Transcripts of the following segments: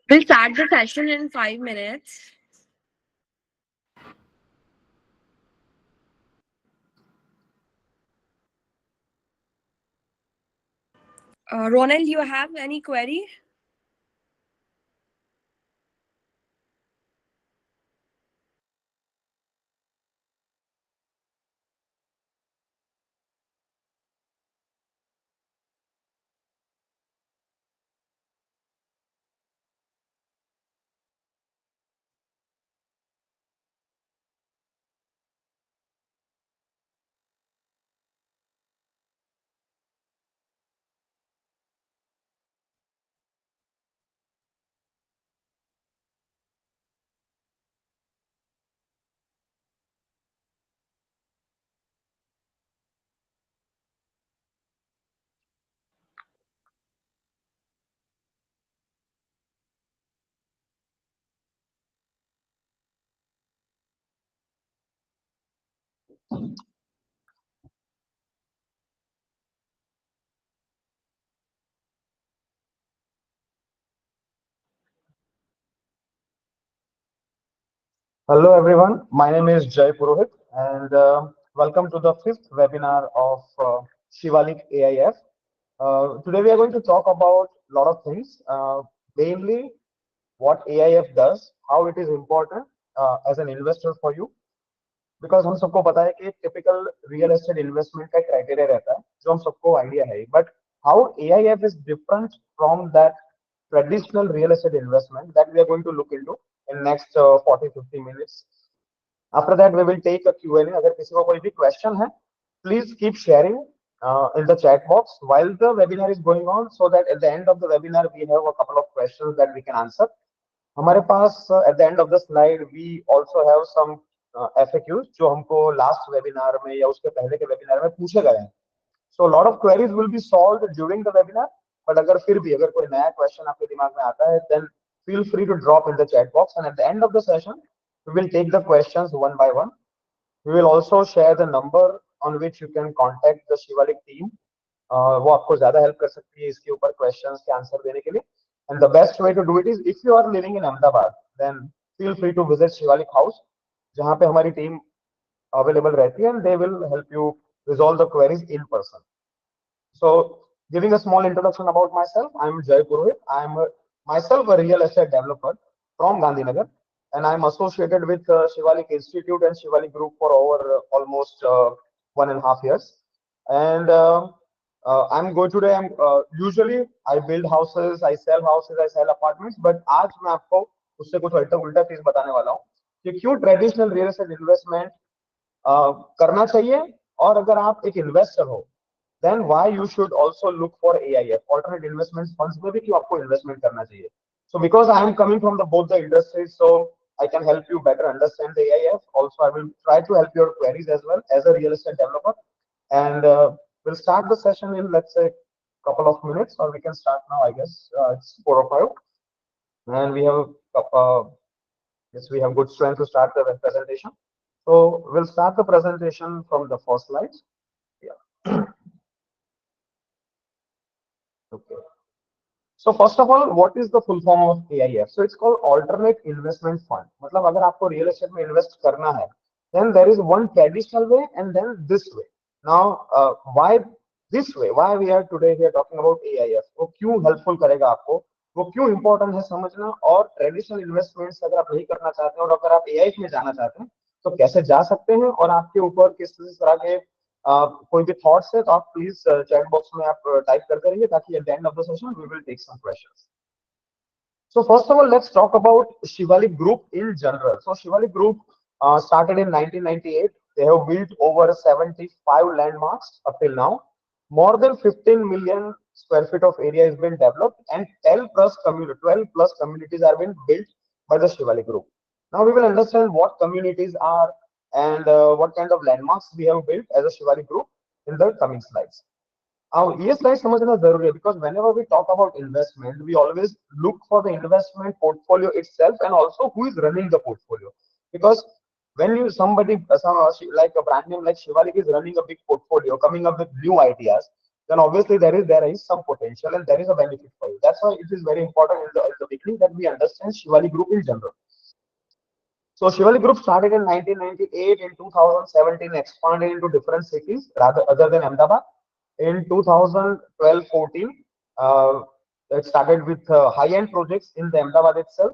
We'll start the session in 5 minutes. Ronald, you have any query? Hello everyone, my name is Jay Purohit and welcome to the fifth webinar of Shivalik AIF. Today we are going to talk about a lot of things, mainly what AIF does, how it is important as an investor for you, because हम सबको पता है कि एक typical real estate investment का criteria रहता है जो हम सबको आइडिया है but how AIF is different from that traditional real estate investment that we are going to look into in next 40-50 minutes. After that, we will take a Q&A. अगर किसी को कोई भी question है, please keep sharing in the chat box while the webinar is going on, so that at the end of the webinar we have a couple of questions that we can answer. हमारे पास at the end of the slide we also have some FAQs जो हमको last webinar में या उसके पहले के webinar में पूछे गए हैं. So a lot of queries will be solved during the webinar. But अगर फिर भी अगर कोई नया क्वेश्चन आपके दिमाग में आता है, then feel free to drop in the chat box, and at the end of the session we will take the questions one by one. We will also share the number on which you can contact the Shivalik team. वो आपको ज्यादा help कर सकती है इसके ऊपर questions के answer देने के लिए. And the best way to do it is if you are living in Ahmedabad then feel free to visit Shivalik house जहां पे हमारी टीम अवेलेबल रहती है and they will help you resolve the queries in person. So, giving a small introduction about myself, I'm Jay Purohit. Myself a real estate developer from Gandhinagar, and I'm associated with Shivalik Institute and Shivalik Group for over almost 1.5 years. And I'm going today. I'm usually I build houses, I sell apartments, but आज मैं आपको उससे कुछ उल्टा उल्टा चीज बताने वाला हूँ कि क्यों ट्रेडिशनल रियल एस्टेट इन्वेस्टमेंट करना चाहिए, और अगर आप एक इन्वेस्टर हो then why you should also look for AIF, alternate investment funds में भी क्यों आपको investment करना चाहिए. So because I am coming from the both the industries, so I can help you better understand the AIF. Also, I will try to help your queries as well as a real estate developer. And we'll start the session in, let's say, couple of minutes, or we can start now. I guess it's 4 or 5, and we have yes, we have good strength to start the presentation. So we'll start the presentation from the first slide. Yeah. Okay. So first of all, what is the full form of AIF? So it's called Alternate Investment Fund. मतलब अगर आपको real estate में invest करना है, then there is one traditional way and then this way. Now, why this way? Why we are today here talking about AIF? वो क्यों helpful करेगा आपको? वो क्यों important है समझना? और traditional investments अगर आप नहीं करना चाहते हैं और अगर आप AIF में जाना चाहते हैं, तो कैसे जा सकते हैं और आपके ऊपर किस तरह के कोई भी थॉट्स है तो आप प्लीज चैट बॉक्स में आप टाइप करते रहिए ताकि at the end of the session we will take some questions. So first of all, let's talk about Shivalik Group in general. So Shivalik Group started in 1998. They have built over 75 landmarks up till now. More than 15 million square feet of area has been developed, and 12 plus communities are being built by the Shivalik Group. Now we will understand what communities are and what kind of landmarks we have built as a Shivalik Group in the coming slides. ये slide समझना जरूरी है because whenever we talk about investment we always look for the investment portfolio itself and also who is running the portfolio, because when you somebody like a brand name like Shivalik is running a big portfolio coming up with new ideas, then obviously there is some potential and there is a benefit for you. That's why it is very important in the beginning that we understand Shivalik Group in general. So Shivalik Group started in 1998. In 2017, expanded into different cities rather other than Ahmedabad. In 2012-14, it started with high-end projects in the Ahmedabad itself.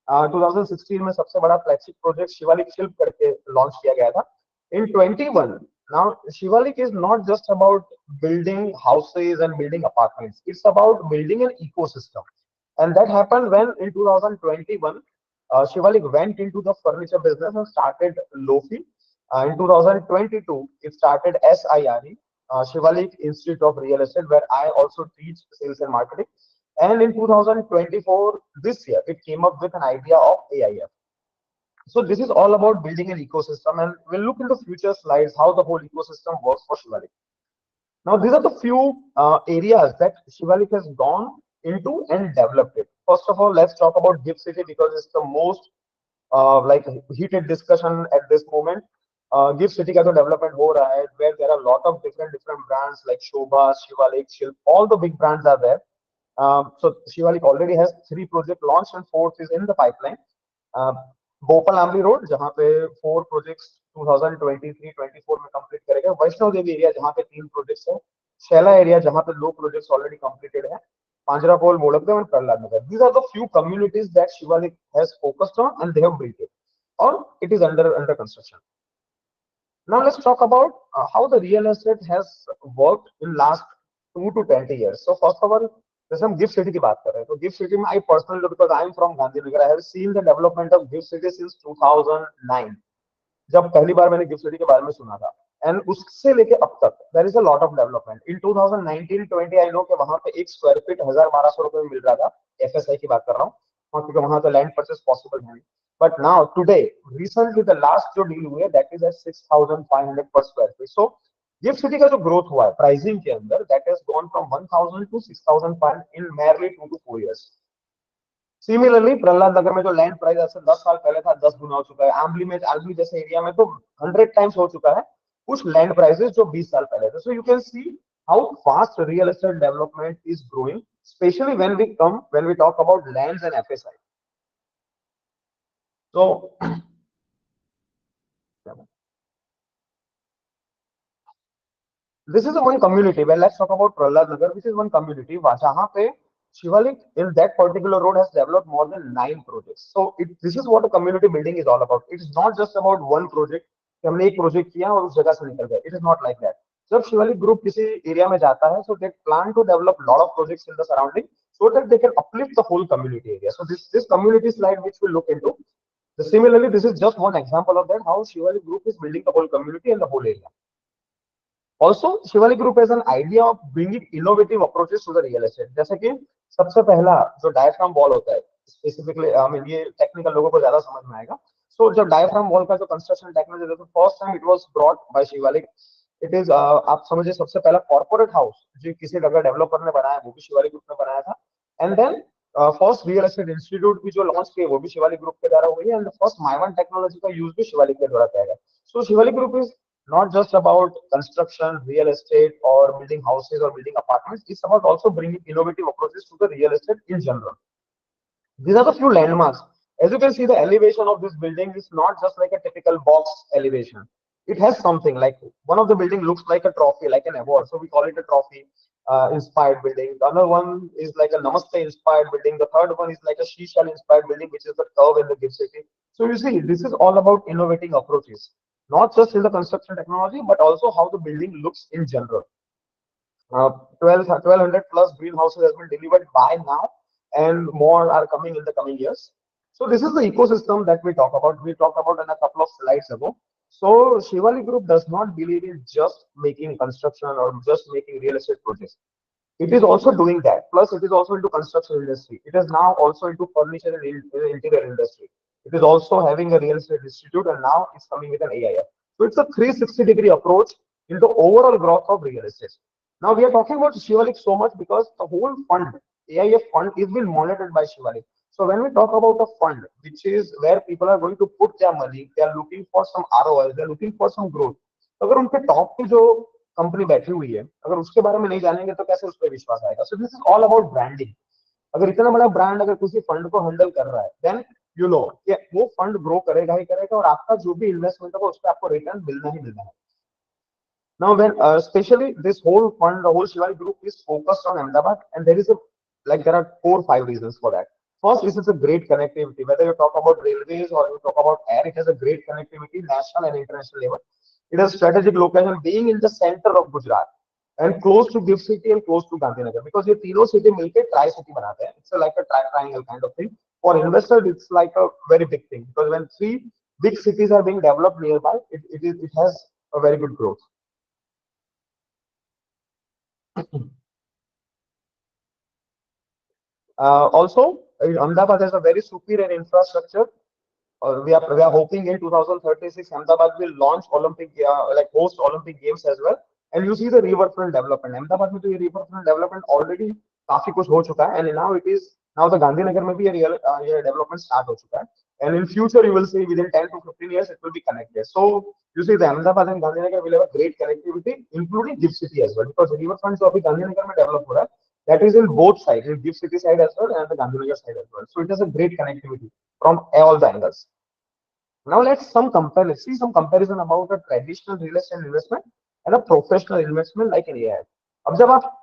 2016 में सबसे बड़ा flagship project Shivalik शिल्प करके launch किया गया था. In 21, now Shivalik is not just about building houses and building apartments. It's about building an ecosystem, and that happened when in 2021 Shivalik went into the furniture business and started Lofi. In 2022, it started SIRE, Shivalik Institute of Real Estate, where I also teach sales and marketing. And in 2024, this year, it came up with an idea of AIF. So this is all about building an ecosystem, and we'll look into future slides how the whole ecosystem works for Shivalik. Now, these are the few areas that Shivalik has gone into and developed it. First of all, let's talk about Gift City because it's the most like heated discussion at this moment. Gift City का जो development हो रहा है, where there are a lot of different brands like Shobha, Shivalik, Shilp, all the big brands are there. So Shivalik already has 3 projects launched and 4th is in the pipeline. Bhopal Amli road जहाँ पे 4 projects 2023-24 में complete करेगा. Vaishno Devi area जहाँ पे 3 projects है. Shaila area जहाँ पे 2 projects already completed है. Panjrapool, Molapgam, and Prahlad Nagar. These are the few communities that Shivalik has focused on and they have built it, or it is under construction. Now let's talk about how the real estate has worked in last 2 to 20 years. So first of all, जैसे हम gift city की बात कर रहे हैं तो gift city में I personally because I am from Gandhinagar I have seen the development of gift city since 2009 जब पहली बार मैंने गिफ्ट सिटी के बारे में सुना था. एंड उससे लेके अब तक there is a lot of development. In 2019-20 I know कि वहां पे 1 स्क्वायर फीट 1000-1200 रुपए में मिल रहा था. एफएसआई की बात कर रहा हूँ क्योंकि वहां तो लैंड परचेस पॉसिबल है. But now today recently the last जो डील हुई है दैट इज एट 6500 पर square feet. So GIFT City का जो ग्रोथ हुआ है प्राइसिंग के अंदर that has gone from 1000 to 6500 in merely 2 to 4 years. Similarly Prahlad Nagar में जो लैंड प्राइस आज से 10 साल पहले था 10 गुना हो चुका है. आंबली जैसे एरिया में तो 100 टाइम्स हो चुका है कुछ लैंड प्राइसेस जो 20 साल पहले थे. So you can see how fast real estate development is growing, especially when we talk about lands and FSI. So this is one community. Well, let's talk about Prahlad Nagar, which is one community. जहाँ पे Shivalik in that particular road has developed more than 9 projects. So this is what a community building is all about. It is not just about one project. कि हमने एक project किया और उस जगह से निकल गए. It is not like that. जब शिवालिक ग्रुप किसी एरिया में जाता है, so they plan to develop lot of projects in the surrounding so that they can uplift the whole community area. So this community slide which we'll look into. Similarly, this is just one example of that how Shivalik Group is building the whole community and the whole area. Also, Shivalik Group has an idea of bringing innovative approaches to the real estate. जैसे कि सबसे पहला जो diaphragm wall होता है, specifically ये technical लोगों को ज्यादा समझ में आएगा. सो जब डायफ्राम वॉल का जो कंस्ट्रक्शन टेक्नोलॉजी था, first time it was brought by Shivalik. It is आप समझिए सबसे पहला कॉर्पोरेट हाउस जो किसी अगर डेवलपर ने बनाया वो भी शिवालिक ग्रुप ने बनाया था. And then first real estate institute भी जो लॉन्च किए वो भी शिवालिक ग्रुप के द्वारा हुई है. एंड फर्स्ट माइवन टेक्नोलॉजी का यूज भी शिवालिक के द्वारा किया गया. सो Shivalik group is not just about construction, real estate, or building houses or building apartments. It's about also bringing innovative approaches to the real estate in general. These are the few landmarks. As you can see, the elevation of this building is not just like a typical box elevation. It has something like one of the building looks like a trophy, like an award. So we call it a trophy inspired building. The other one is like a Namaste inspired building. The third one is like a Shishal inspired building, which is the curve in the Gift City. So you see, this is all about innovating approaches. Not just in the construction technology, but also how the building looks in general. 1200 plus greenhouses has been delivered by now, and more are coming in the coming years. So this is the ecosystem that we talk about. We talked about in a couple of slides ago. So Shivalik Group does not believe in just making construction or just making real estate projects. It is also doing that. Plus, it is also into construction industry. It is now also into furniture and interior industry. It is also having a real estate institute, and now it's coming with an AIF. So it's a 360-degree approach in the overall growth of real estate. Now we are talking about Shivalik so much because the whole fund, AIF fund, is being monitored by Shivalik. So when we talk about a fund, which is where people are going to put their money, they are looking for some ROI, they are looking for some growth. अगर उनके top पे जो company बैठी हुई है, अगर उसके बारे में नहीं जानेंगे तो कैसे उस पर विश्वास आएगा? सो this is all about branding. अगर इतना बड़ा ब्रांड अगर किसी फंड को हैंडल कर रहा है, देन यू नो कि वो फंड ग्रो करेगा ही करेगा, और आपका जो भी इन्वेस्टमेंट होगा उस पर आपको रिटर्न मिलना ही मिलना है। Now, when especially this whole fund, the whole Shivani group is focused on Ahmedabad, and there is a like there are 4 or 5 reasons for that. First, this is a great connectivity. Whether you talk about railways or you talk about air, it has a great connectivity, national and international level. It has strategic location, being in the center of Gujarat and close to Gift City and close to Gandhinagar, because ये तीनों city मिलके tri city बनाते हैं. It's like a triangle kind of thing. For investors, it's like a very big thing, because when 3 big cities are being developed nearby, it has a very good growth. Also, Ahmedabad has a very superior infrastructure. We are hoping in 2036 Ahmedabad will launch Olympic like host Olympic Games as well. And you see the riverfront development. Ahmedabad में तो ये riverfront development already काफी कुछ हो चुका है, and now the Gandhinagar में भी ये development start हो चुका है. And in future you will see within 10 to 15 years it will be connected. So you see the Ahmedabad and Gandhinagar will have a great connectivity, including Gift City as well, because riverfront जो अभी गांधीनगर में develop हो रहा है, that is in both sides, in Gift City side as well and the Gandhinagar side as well. So it has a great connectivity from all the angles. Now let's see some comparison about a traditional real estate investment and a professional investment like an AI. अब जब आप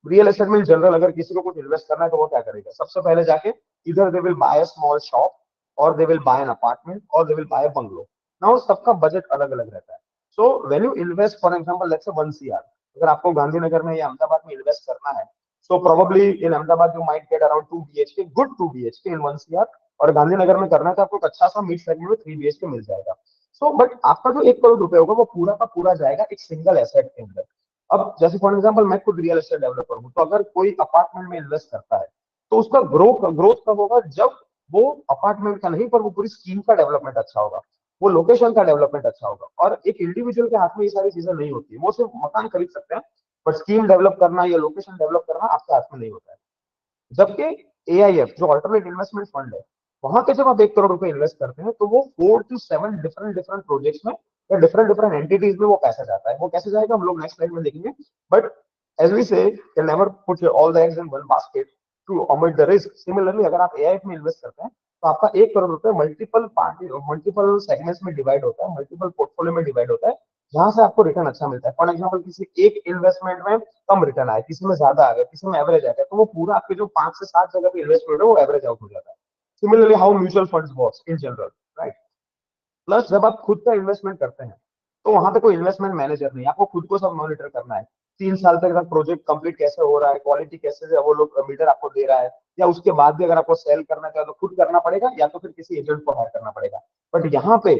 real estate में general अगर किसी को कुछ invest करना है तो वो क्या करेगा? सबसे पहले जाके इधर they will buy a small shop, और they will buy an apartment, और they will buy a bungalow. Now सबका बजट अलग अलग रहता है. So when you invest for example let's say 1 CR, अगर आपको गांधीनगर में या अहमदाबाद में इन्वेस्ट करना है, so probably in Ahmedabad you might get around 2 BHK, good 2 BHK in 1 CR, और गांधीनगर में करना है तो आपको एक अच्छा सा मिड सेगमेंट में 3 BHK मिल जाएगा. सो बट आपका जो 1 करोड़ रुपए होगा वो पूरा का पूरा जाएगा एक सिंगल एसेट के अंदर. अब जैसे फॉर एग्जांपल मैं खुद रियल एस्टेट डेवलपर हूँ, तो अगर कोई अपार्टमेंट में इन्वेस्ट करता है तो उसका ग्रोथ कब होगा? जब वो अपार्टमेंट का नहीं पर वो पूरी स्कीम का डेवलपमेंट अच्छा होगा, वो लोकेशन का डेवलपमेंट अच्छा होगा. और एक इंडिविजुअल के हाथ में ये सारी चीजें नहीं होती है, वो सिर्फ मकान खरीद सकते हैं, बट स्कीम डेवलप करना या लोकेशन डेवलप करना आपके हाथ में नहीं होता है. जबकि AIF जो अल्टरनेट इन्वेस्टमेंट फंड है, वहां पे जब आप 1 करोड़ रुपए इन्वेस्ट करते हैं तो वो 4 to 7 डिफरेंट डिफरेंट प्रोजेक्ट्स में या डिफरेंट डिफरेंट एंटिटीज में वो पैसा जाता है. वो कैसे जाएगा हम लोग नेक्स्ट स्लाइड में देखेंगे. But as we say can never put all the eggs in one basket to avoid the risk. Similarly अगर आप AIF में इन्वेस्ट करते हैं तो आपका 1 करोड़ रुपए मल्टीपल सेगमेंट्स में डिवाइड होता है, मल्टीपल पोर्टफोलियो में डिवाइड होता है, जहां से आपको रिटर्न अच्छा मिलता है. फॉर एग्जाम्पल किसी एक इन्वेस्टमेंट में कम रिटर्न आया, किसी में ज्यादा आ गया, किसी में एवरेज आ गया, तो वो पूरा आपके जो 5 से 7 जगह पे इन्वेस्टमेंट है वो एवरेज आउट हो जाता है. Similarly how mutual funds works in general, right. Plus जब आप खुद का इन्वेस्टमेंट करते हैं तो वहां पे कोई इन्वेस्टमेंट मैनेजर नहीं, आपको खुद को सब मॉनिटर करना है. 3 साल तक प्रोजेक्ट कंप्लीट कैसे हो रहा है, क्वालिटी कैसे है, वो लोग मीटर आपको दे रहा है, या उसके बाद भी अगर आपको सेल करना चाहिए तो खुद करना पड़ेगा या तो फिर किसी एजेंट को हायर करना पड़ेगा. बट यहाँ पे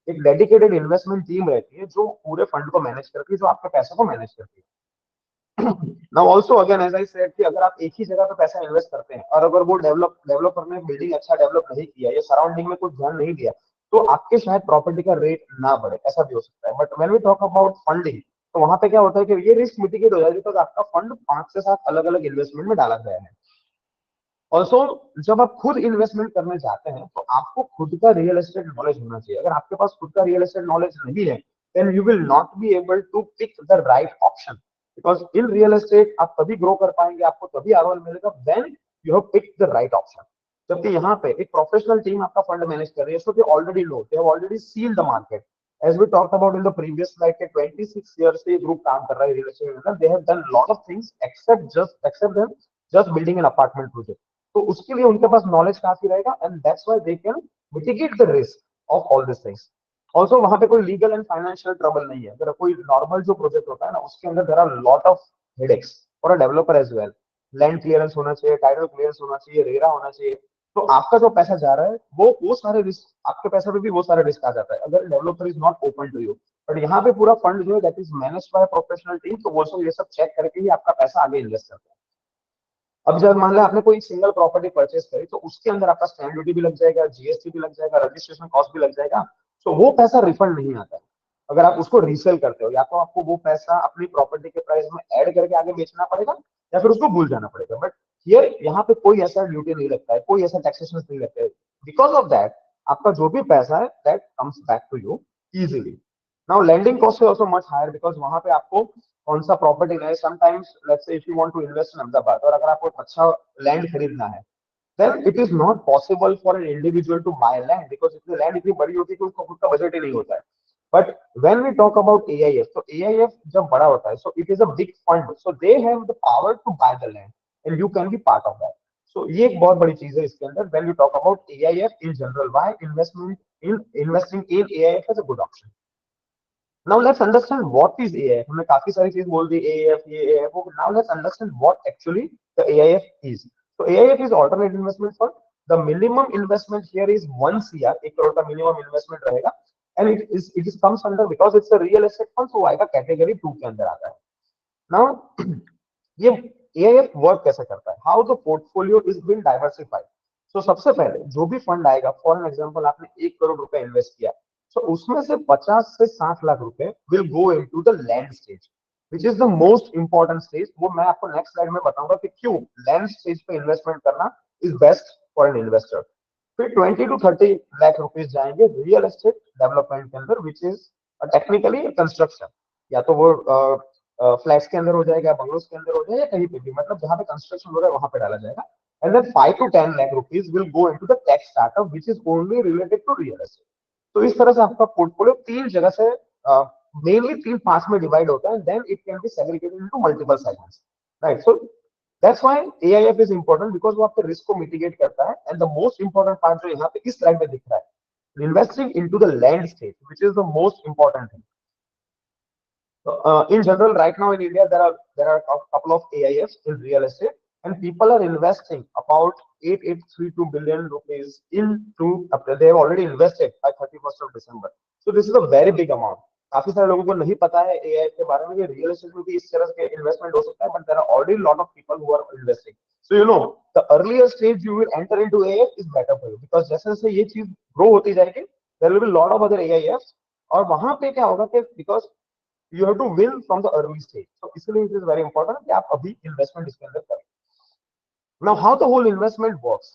एक डेडिकेटेड इन्वेस्टमेंट टीम रहती है जो पूरे फंड को मैनेज करती है, जो आपके पैसे को मैनेज करती है. Now also again as I said कि अगर आप एक ही जगह पे पैसा इन्वेस्ट करते हैं और अगर वो डेवलपर ने बिल्डिंग अच्छा डेवलप नहीं किया या सराउंडिंग में कुछ ध्यान नहीं दिया, तो आपके शायद प्रॉपर्टी का रेट ना बढ़े, ऐसा भी हो सकता है. But when we talk about funding, तो वहां पे क्या होता है कि ये रिस्क मिटिगेट हो जाए बिकॉज आपका फंड 5 से 7 अलग अलग इन्वेस्टमेंट में डाला गया है. ऑल्सो जब आप खुद इन्वेस्टमेंट करने जाते हैं तो आपको खुद का रियल एस्टेट नॉलेज होना चाहिए. अगर आपके पास खुद का रियल एस्टेट नॉलेज नहीं है, then you will not be able to pick the right option. Because in real estate आप तभी ग्रो कर पाएंगे, आपको तभी आरओआई मिलेगा when you have pick the right option. जबकि यहाँ पे एक प्रोफेशनल टीम आपका फंड मैनेज कर रही है, so they already know, they have already seen the market. As we talked about in the previous slide के 26 ईयर्स से ग्रुप काम कर रहा है रियल एस्टेट में. They have done lot of things except them just building an apartment project. तो उसके लिए उनके पास नॉलेज काफी रहेगा, and that's why they can mitigate the risk of all this things. Also वहां पे कोई लीगल एंड फाइनेंशियल ट्रबल नहीं है. अगर कोई नॉर्मल जो प्रोजेक्ट होता है ना, उसके अंदर there are lot of headaches for a developer as well. Land clearance होना चाहिए, टाइटल क्लियरेंस होना चाहिए, रेरा होना चाहिए. तो आपका जो पैसा जा रहा है वो सारे रिस्क, आपके पैसे पे भी वो सारे रिस्क आ जाता है अगर developer is not open to you. But यहाँ पे पूरा फंड जो है that is managed by professional team, तो वो सब ये सब चेक करके ही आपका पैसा आगे इन्वेस्ट करते हैं. अब जब मान लो आपने कोई सिंगल प्रॉपर्टी परचेस करी, तो उसके अंदर आपका स्टैंप ड्यूटी भी लग जाएगा, जीएसटी भी लग जाएगा, रजिस्ट्रेशन कॉस्ट भी लग जाएगा. तो वो पैसा रिफंड नहीं आता है. अगर आप उसको रीसेल करते हो, या तो आपको वो पैसा अपनी प्रॉपर्टी के प्राइस में ऐड करके आगे बेचना पड़ेगा, या फिर उसको भूल जाना पड़ेगा. बट हियर यहाँ पे कोई ऐसा ड्यूटी नहीं लगता है, कोई ऐसा टैक्सेशन नहीं लगता है. बिकॉज ऑफ दैट आपका जो भी पैसा है that comes back to you easily. Now landing cost is also much higher because वहां पे आपको कौन सा प्रॉपर्टी है. Sometimes let's say if you want to invest in Ahmedabad, और अगर आपको एक अच्छा लैंड खरीदना है, then it is not possible for an individual to buy land because इतनी लैंड इतनी बड़ी होती है कि उसका खुद का बजट ही नहीं होता है. But when we talk about AIF, तो AIF जब बड़ा होता है, so it is a big fund, so they have the power to buy the land and you can be part of that. So ये एक बहुत बड़ी चीज है इसके अंदर. when we talk about AIF in general, why investing in AIF is a good option. Now let's understand what is AIF. हमने काफी सारी चीज बोल दी, AIF ये AIF वो. Now let's understand what actually the AIF is. So AIF is alternate investment fund. The minimum investment here is 1 CR, 1 crore का minimum investment रहेगा. And it is comes under, because it's a real estate fund, so आएगा category 2 के अंदर आता है. Now ये AIF work कैसे करता है, how the portfolio is been diversified. So सबसे पहले जो भी फंड आएगा, फॉर एन एग्जांपल आपने 1 करोड़ रुपए इन्वेस्ट किया, सो उसमें से 50 से 60 लाख रुपए will go into the land stage, which is the most important stage. वो मैं आपको नेक्स्ट स्लाइड में बताऊंगा कि क्यों लैंड स्टेज पे इन्वेस्टमेंट करना is best for an investor. फिर 20 to 30 लाख रुपीज जाएंगे रियल एस्टेट डेवलपमेंट के अंदर, विच इज टेक्निकली कंस्ट्रक्शन. या तो वो फ्लैट्स के अंदर हो जाएगा, बंगलोज के अंदर हो जाएगा, कहीं पे भी, मतलब जहां पे कंस्ट्रक्शन हो रहा है वहां पे डाला जाएगा. And then 5 to 10 lakh rupees will go into the tech startup which is only related to real estate. तो इस तरह से आपका पोर्टफोलियो तीन जगह से मेनली तीन पार्ट्स में डिवाइड होता है. Then it can be segregated into multiple segments, right. So that's why AIF is important, because वो आपके रिस्क को मिटिगेट करता है. And the most important part जो यहाँ पे इस स्लाइड में दिख रहा है, investing into the land stage, which is the most important thing. In general, right now in India, there are a couple of AIFs in real estate, and people are investing about 8832 billion rupees into. They have already invested by 31st of December. So this is a very big amount. काफी सारे लोगों को नहीं पता है AIF के बारे में कि रियल एस्टेट में भी इस तरह के इन्वेस्टमेंट हो सकता है, but there are already a lot of people who are investing. So you know, the earlier stage you will enter into AIF is better for you, because जैसे जैसे ये चीज ग्रो होती जाएगी, there will be a lot of other AIFs. और वहां पे क्या होगा कि because you have to win from the early stage, so इसलिए it is very important कि आप अभी इन्वेस्टमेंट इसके अंदर करें. Now how the whole investment works.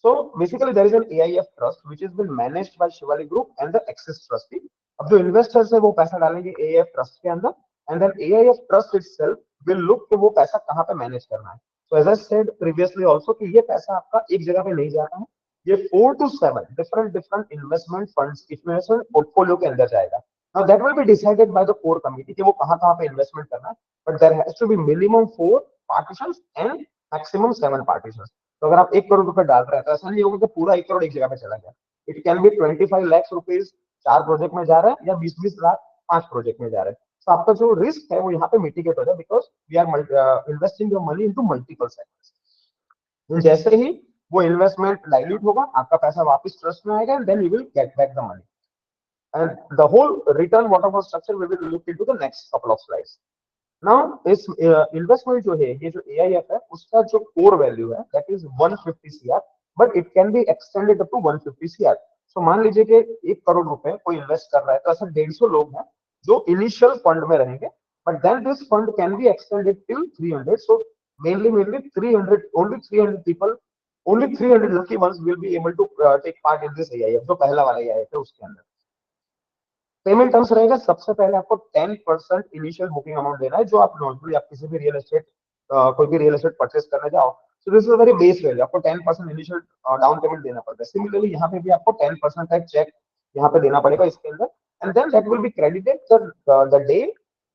So basically there is an AIF trust which has been managed by Shivalik Group and the Axis Trustee. अब जो investors है वो पैसा डालेंगे AIF ट्रस्ट के अंदर, and then AIF trust itself will look कि वो पैसा कहाँ पे मैनेज करना है. So as I said previously also कि ये पैसा आपका एक जगह पे नहीं जाता है, ये 4 to 7 different investment funds investment portfolio के अंदर जाएगा. Now that will be decided by the core committee कि वो कहाँ पे इन्वेस्टमेंट करना है, but there has to be minimum 4 partitions and maximum 7 partition. तो अगर आप 1 करोड़ रुपए डाल रहे हैं तो ऐसा नहीं होगा कि पूरा 1 करोड़ एक जगह पे चला गया. It can B 25 lakh rupees 4 project में जा रहा है, या 20-20 लाख 5 प्रोजेक्ट में जा रहा है. तो आपका जो रिस्क है वो यहाँ पे मिटिगेट हो जाए, because we are investing your money into multiple sectors. जैसे ही वो इन्वेस्टमेंट डाइल्यूट होगा, आपका पैसा वापस ट्रस्ट में आएगा, and then you will get back the money. And the whole return waterfall structure we will look into the next couple of slides. Now इस इन्वेस्टमेंट जो है, ये जो AIF है, उसका जो कोर वैल्यू है that is 150 CR, but it can be extended up to 150 CR. So मान लीजिए कि 1 करोड़ रुपए कोई इन्वेस्ट कर रहा है, तो ऐसा 150 लोग हैं जो इनिशियल फंड में रहेंगे, but then this fund can be extended till 300. So mainly 300, only 300 people, only 300 lucky ones will be able to take part in this AIF. जो पहला वाला AIF है उसके अंदर पेमेंट टर्म्स रहेगा. सबसे पहले आपको 10% इनिशियल बुकिंग अमाउंट देना है, जो आप नॉर्मली आप किसी भी रियल एस्टेट कोई भी रियल एस्टेट परचेस करने जाओ, सो this is very base value. आपको 10% इनिशियल डाउन पेमेंट देना पड़ता है. सिमिलरली यहाँ पे भी आपको 10% का चेक यहाँ पे देना पड़ेगा इसके अंदर, and then that will be credited the day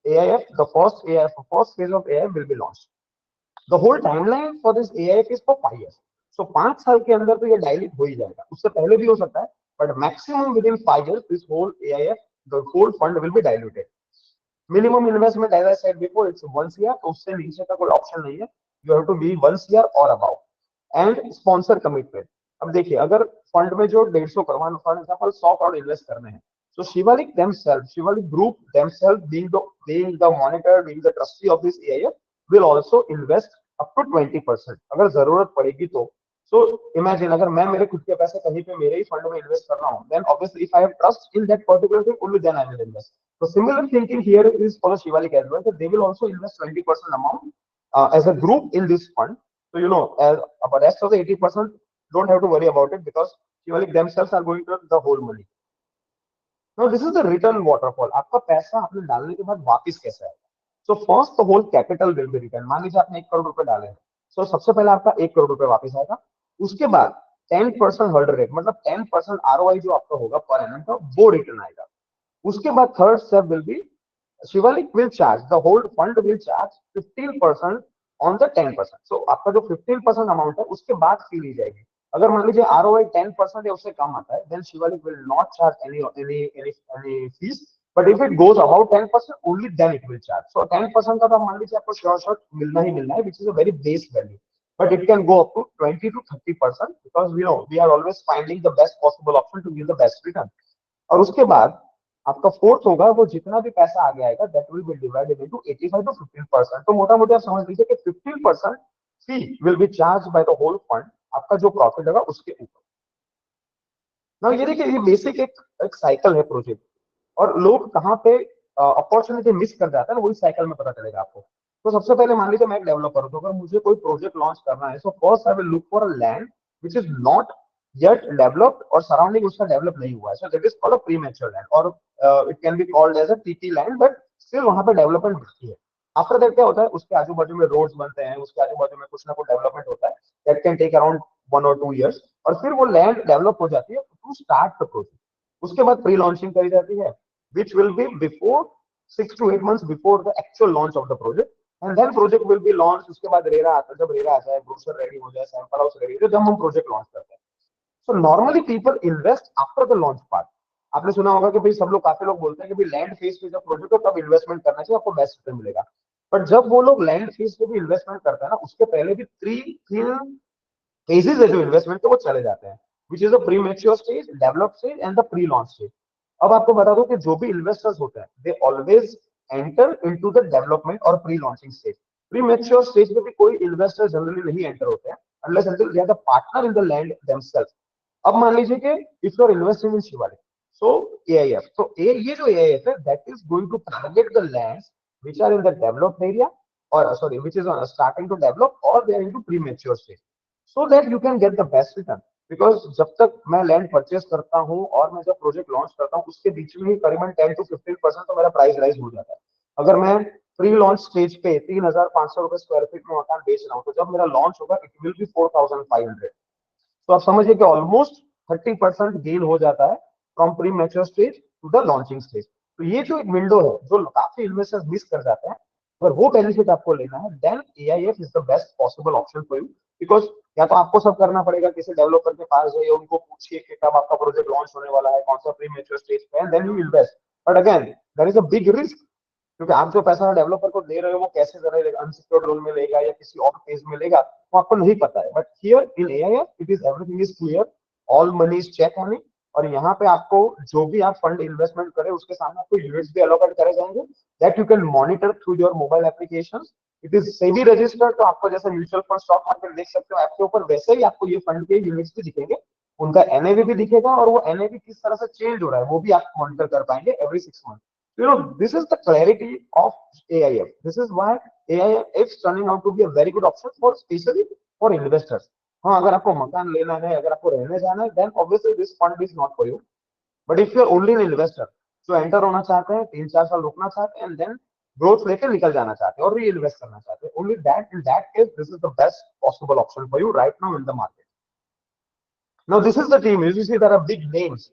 AIF, the first phase of AIF will be launched. The whole timeline for this AIF is for 5 years. So 5 साल के अंदर तो ये डायल्यूट हो ही जाएगा, उससे पहले भी हो सकता है, but maximum within 5 years this whole AIF, the whole fund will be diluted. Minimum investment, as I said before, it's 1 CR, तो उससे नीचे का कोई ऑप्शन नहीं है. You have to be 1 CR or above. And sponsor commitment. अब देखिए, अगर फंड में जो 150 crore, for example 100 crore invest करने हैं, so Shivalik themselves, Shivalik Group themselves, being the monitor, being the trustee of this AIF, will also invest up to 20% अगर जरूरत पड़ेगी तो. So imagine अगर मैं मेरे खुद के पैसे कहीं पे मेरे ही फंड में इन्वेस्ट कर रहा हूँ, then obviously if I have trust in that particular thing, only then I will invest. So similar thinking here is for the Shivalik as well, that they will also invest 20% amount as a group in this fund. So you know, the rest of the 80% don't have to worry about it, because Shivalik themselves are going to earn the whole money. Now this is the return waterfall. आपका पैसा आपने डालने के बाद वापस कैसे आएगा. So first the whole capital will be return. मान लीजिए आपने 1 करोड़ रुपए डाले हैं, सो सबसे पहले आपका 1 करोड़ रुपए वापस आएगा। उसके बाद 10% हर्डल रेट, मतलब 10% ROI जो आपका होगा पर एनम का, वो रिटर्न आएगा। उसके बाद third step will be Shivalik will charge, the whole fund will charge 15% on the 10%. So आपका जो 15% अमाउंट है उसके बाद फी ली जाएगी। अगर मान लीजिए ROI 10% या उससे कम आता है, then Shivalik will not charge any fees. But if it goes above 10%, only then it will charge. So 10% का तो मान लीजिए आपको श्योर मिलना ही मिलना है, which is a very base value. But it can go up to 20 to 30% because we are always finding the best possible option to give the best return. और उसके बाद आपका फोर्थ होगा, वो जितना भी पैसा आगे आएगा that will be divided into 85 to 15%। तो मोटा मोटी आप समझ लीजिए कि 15% fee will be charge by the whole fund, आपका जो प्रॉफिट होगा उसके ऊपर। ना ये देखिए, ये बेसिक एक साइकिल है प्रोजेक्ट, और लोग कहाँ पे अपॉर्चुनिटी मिस कर जाता है ना, वही साइकिल में पता चलेगा आपको। तो सबसे पहले मान लीजिए मैं एक डेवलपर हूं, तो अगर मुझे कोई प्रोजेक्ट लॉन्च करना है, so first I will look for a land which is not yet developed और सराउंडिंग उसका डेवलप नहीं हुआ है, so that is called a premature land, और it can be called as a TT land, but still वहां पे development होती है। आफ्टर दैट क्या होता है, उसके आजू बाजू में रोड्स बनते हैं, उसके आजू बाजू में कुछ ना कुछ डेवलपमेंट होता है, that can take around 1 or 2 years, और फिर वो लैंड डेवलप हो जाती है टू स्टार्ट द प्रोजेक्ट। उसके बाद प्री लॉन्चिंग करी जाती है, which will be before 6 to 8 months before the actual launch of the project, and then project will be launched। उसके बाद रेरा आता है, जब रेरा आ जाए, ब्रोशर रेडी हो जाए, सैंपल हाउस रेडी हो जाए, जब हम प्रोजेक्ट लॉन्च करते हैं। So normally people invest after the launch part. आपने सुना होगा कि भाई सब लोग, काफी लोग बोलते हैं कि भाई लैंड फेज पे जब प्रोजेक्ट हो तब इन्वेस्टमेंट करना चाहिए, आपको बेस्ट रिटर्न मिलेगा। बट जब वो लोग लैंड फेज पे भी इन्वेस्टमेंट करते हैं ना, उसके पहले भी तीन फेजेस है जो इन्वेस्टमेंट के, वो चले जाते हैं, विच is the pre mature stage, develop stage and the pre launch stage. अब आपको बता दो कि जो भी इन्वेस्टर्स होते हैं, they always enter into the development और pre launching stage. Premature stage में भी कोई इन्वेस्टर जनरली नहीं एंटर होते हैं unless until they are the partner in the land themselves. अब मान लीजिए कि if you are investing in Shivalik, so AIF, तो ये जो AIF है, that is going to target the lands which are in the developed area, or sorry, which is starting to develop, or they are into premature stage, so that you can get the best return। Because जब तक मैं land purchase करता हूँ और मैं जब project launch करता हूँ, उसके बीच में ही करीबन 10 to 15% तो मेरा प्राइस राइज हो जाता है। अगर मैं प्री लॉन्च स्टेज पे 3,500 रुपए स्क्वायर फीट में मकान बेच रहा हूँ, तो जब मेरा लॉन्च होगा इट विल बी 4,500। तो आप समझिए कि ऑलमोस्ट 30% गेन हो जाता है from premature stage to the launching stage. तो ये जो एक विंडो है जो काफी इन्वेस्टर्स मिस कर जाते हैं, अगर वो बेनिफिट आपको लेना है, then AIF is the best possible option for you. Because या तो आपको सब करना पड़ेगा, किसी डेवलपर के पास जाइए, उनको पूछिए कि कब आपका प्रोजेक्ट लॉन्च होने वाला है, कौन सा प्री मैच्योर स्टेज पे है, then you invest. But again there is a big risk, क्योंकि आप जो पैसा डेवलपर को दे रहे हो, वो कैसे जरा अनसिक्योर्ड लोन में लेगा या किसी और फेज में लेगा, वो आपको नहीं पता है। But here in AIF it is everything is clear, all money is check money, और यहाँ पे आपको जो भी आप फंड इन्वेस्टमेंट करें उसके सामने आपको यूनिट्स भी अलॉकेट करे जाएंगे, that you can monitor through your mobile application. It is SEBI registered, तो आपको जैसे म्यूचुअल फंड स्टॉक मार्केट देख सकते हो ऐप के ऊपर, वैसे ही आपको ये फंड के यूनिट्स भी दिखेंगे, उनका NAV भी दिखेगा, और वो NAV किस तरह से चेंज हो रहा है वो भी आप मॉनिटर कर पाएंगे every 6 months। This is the clarity of AIF. This is why AIF is turning out to be a very good option for especially for investors। हाँ, अगर आपको मकान लेना है, अगर आपको रहने जाना है, then obviously this fund is not for you। But if you are only an investor, जो एंटर होना चाहते हैं, 3-4 साल रुकना चाहते हैं, and then ग्रोथ लेके निकल जाना चाहते हैं और री इन्वेस्ट करना चाहते हैं, only that in that case this is the best possible option for you right now in the market। Now this is the team. As you see, there are big names: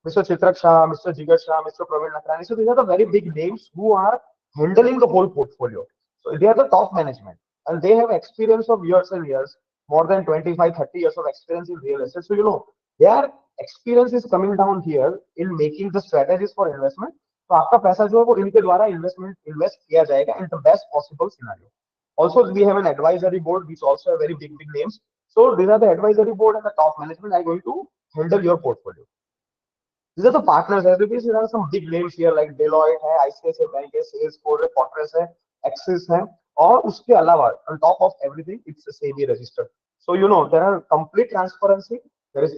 Mr. Chitrak Shah, Mr. Jigar Shah, Mr. Praveen Nakrani. So these are the very big names who are handling the whole portfolio. So they are the top management, and they have experience of years and years, more than 25, 30 years of experience in real estate. So their experience is coming down here in making the strategies for investment। तो आपका पैसा जो है वो इनके द्वारा invest किया जाएगा in the best possible scenario। Also, we have an advisory board which also have very big names। So these are the advisory board and the top management are going to handle your portfolio। These are the partners। There are some big names here like Deloitte है, ICICI Bank है, Salesforce है, Fortress है, Axis है, और उसके अलावा on top of everything it's a SEBI registered। So there are complete transparency, there is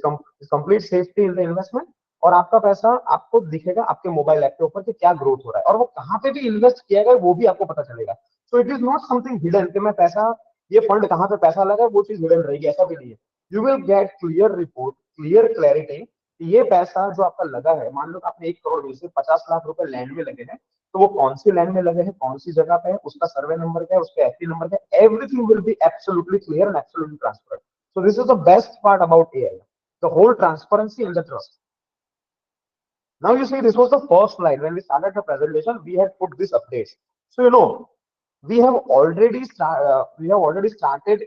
complete safety in the investment, और आपका पैसा आपको दिखेगा आपके मोबाइल ऐप के ऊपर कि क्या ग्रोथ हो रहा है, और वो कहाँ पे भी इन्वेस्ट किया गया वो भी आपको पता चलेगा। So it is not something hidden कि मैं पैसा, ये फंड कहाँ पे पैसा लगा वो चीज हिडन रहेगी, ऐसा भी नहीं है। You will get clear report, clear clarity, ये पैसा जो आपका लगा है, मान लो आपने 1 करोड़ में से 50 लाख रुपए लैंड में लगे हैं, तो वो कौन सी लैंड में लगे हैं, कौन सी जगह पे है, उसका सर्वे नंबर क्या है, उसका एफटी नंबर क्या है, everything will be absolutely clear and absolutely transparent. So this is the best part about AI, the whole transparency and the trust. Now you see, this was the first slide. When we started the presentation, we had put this updates. So we have already started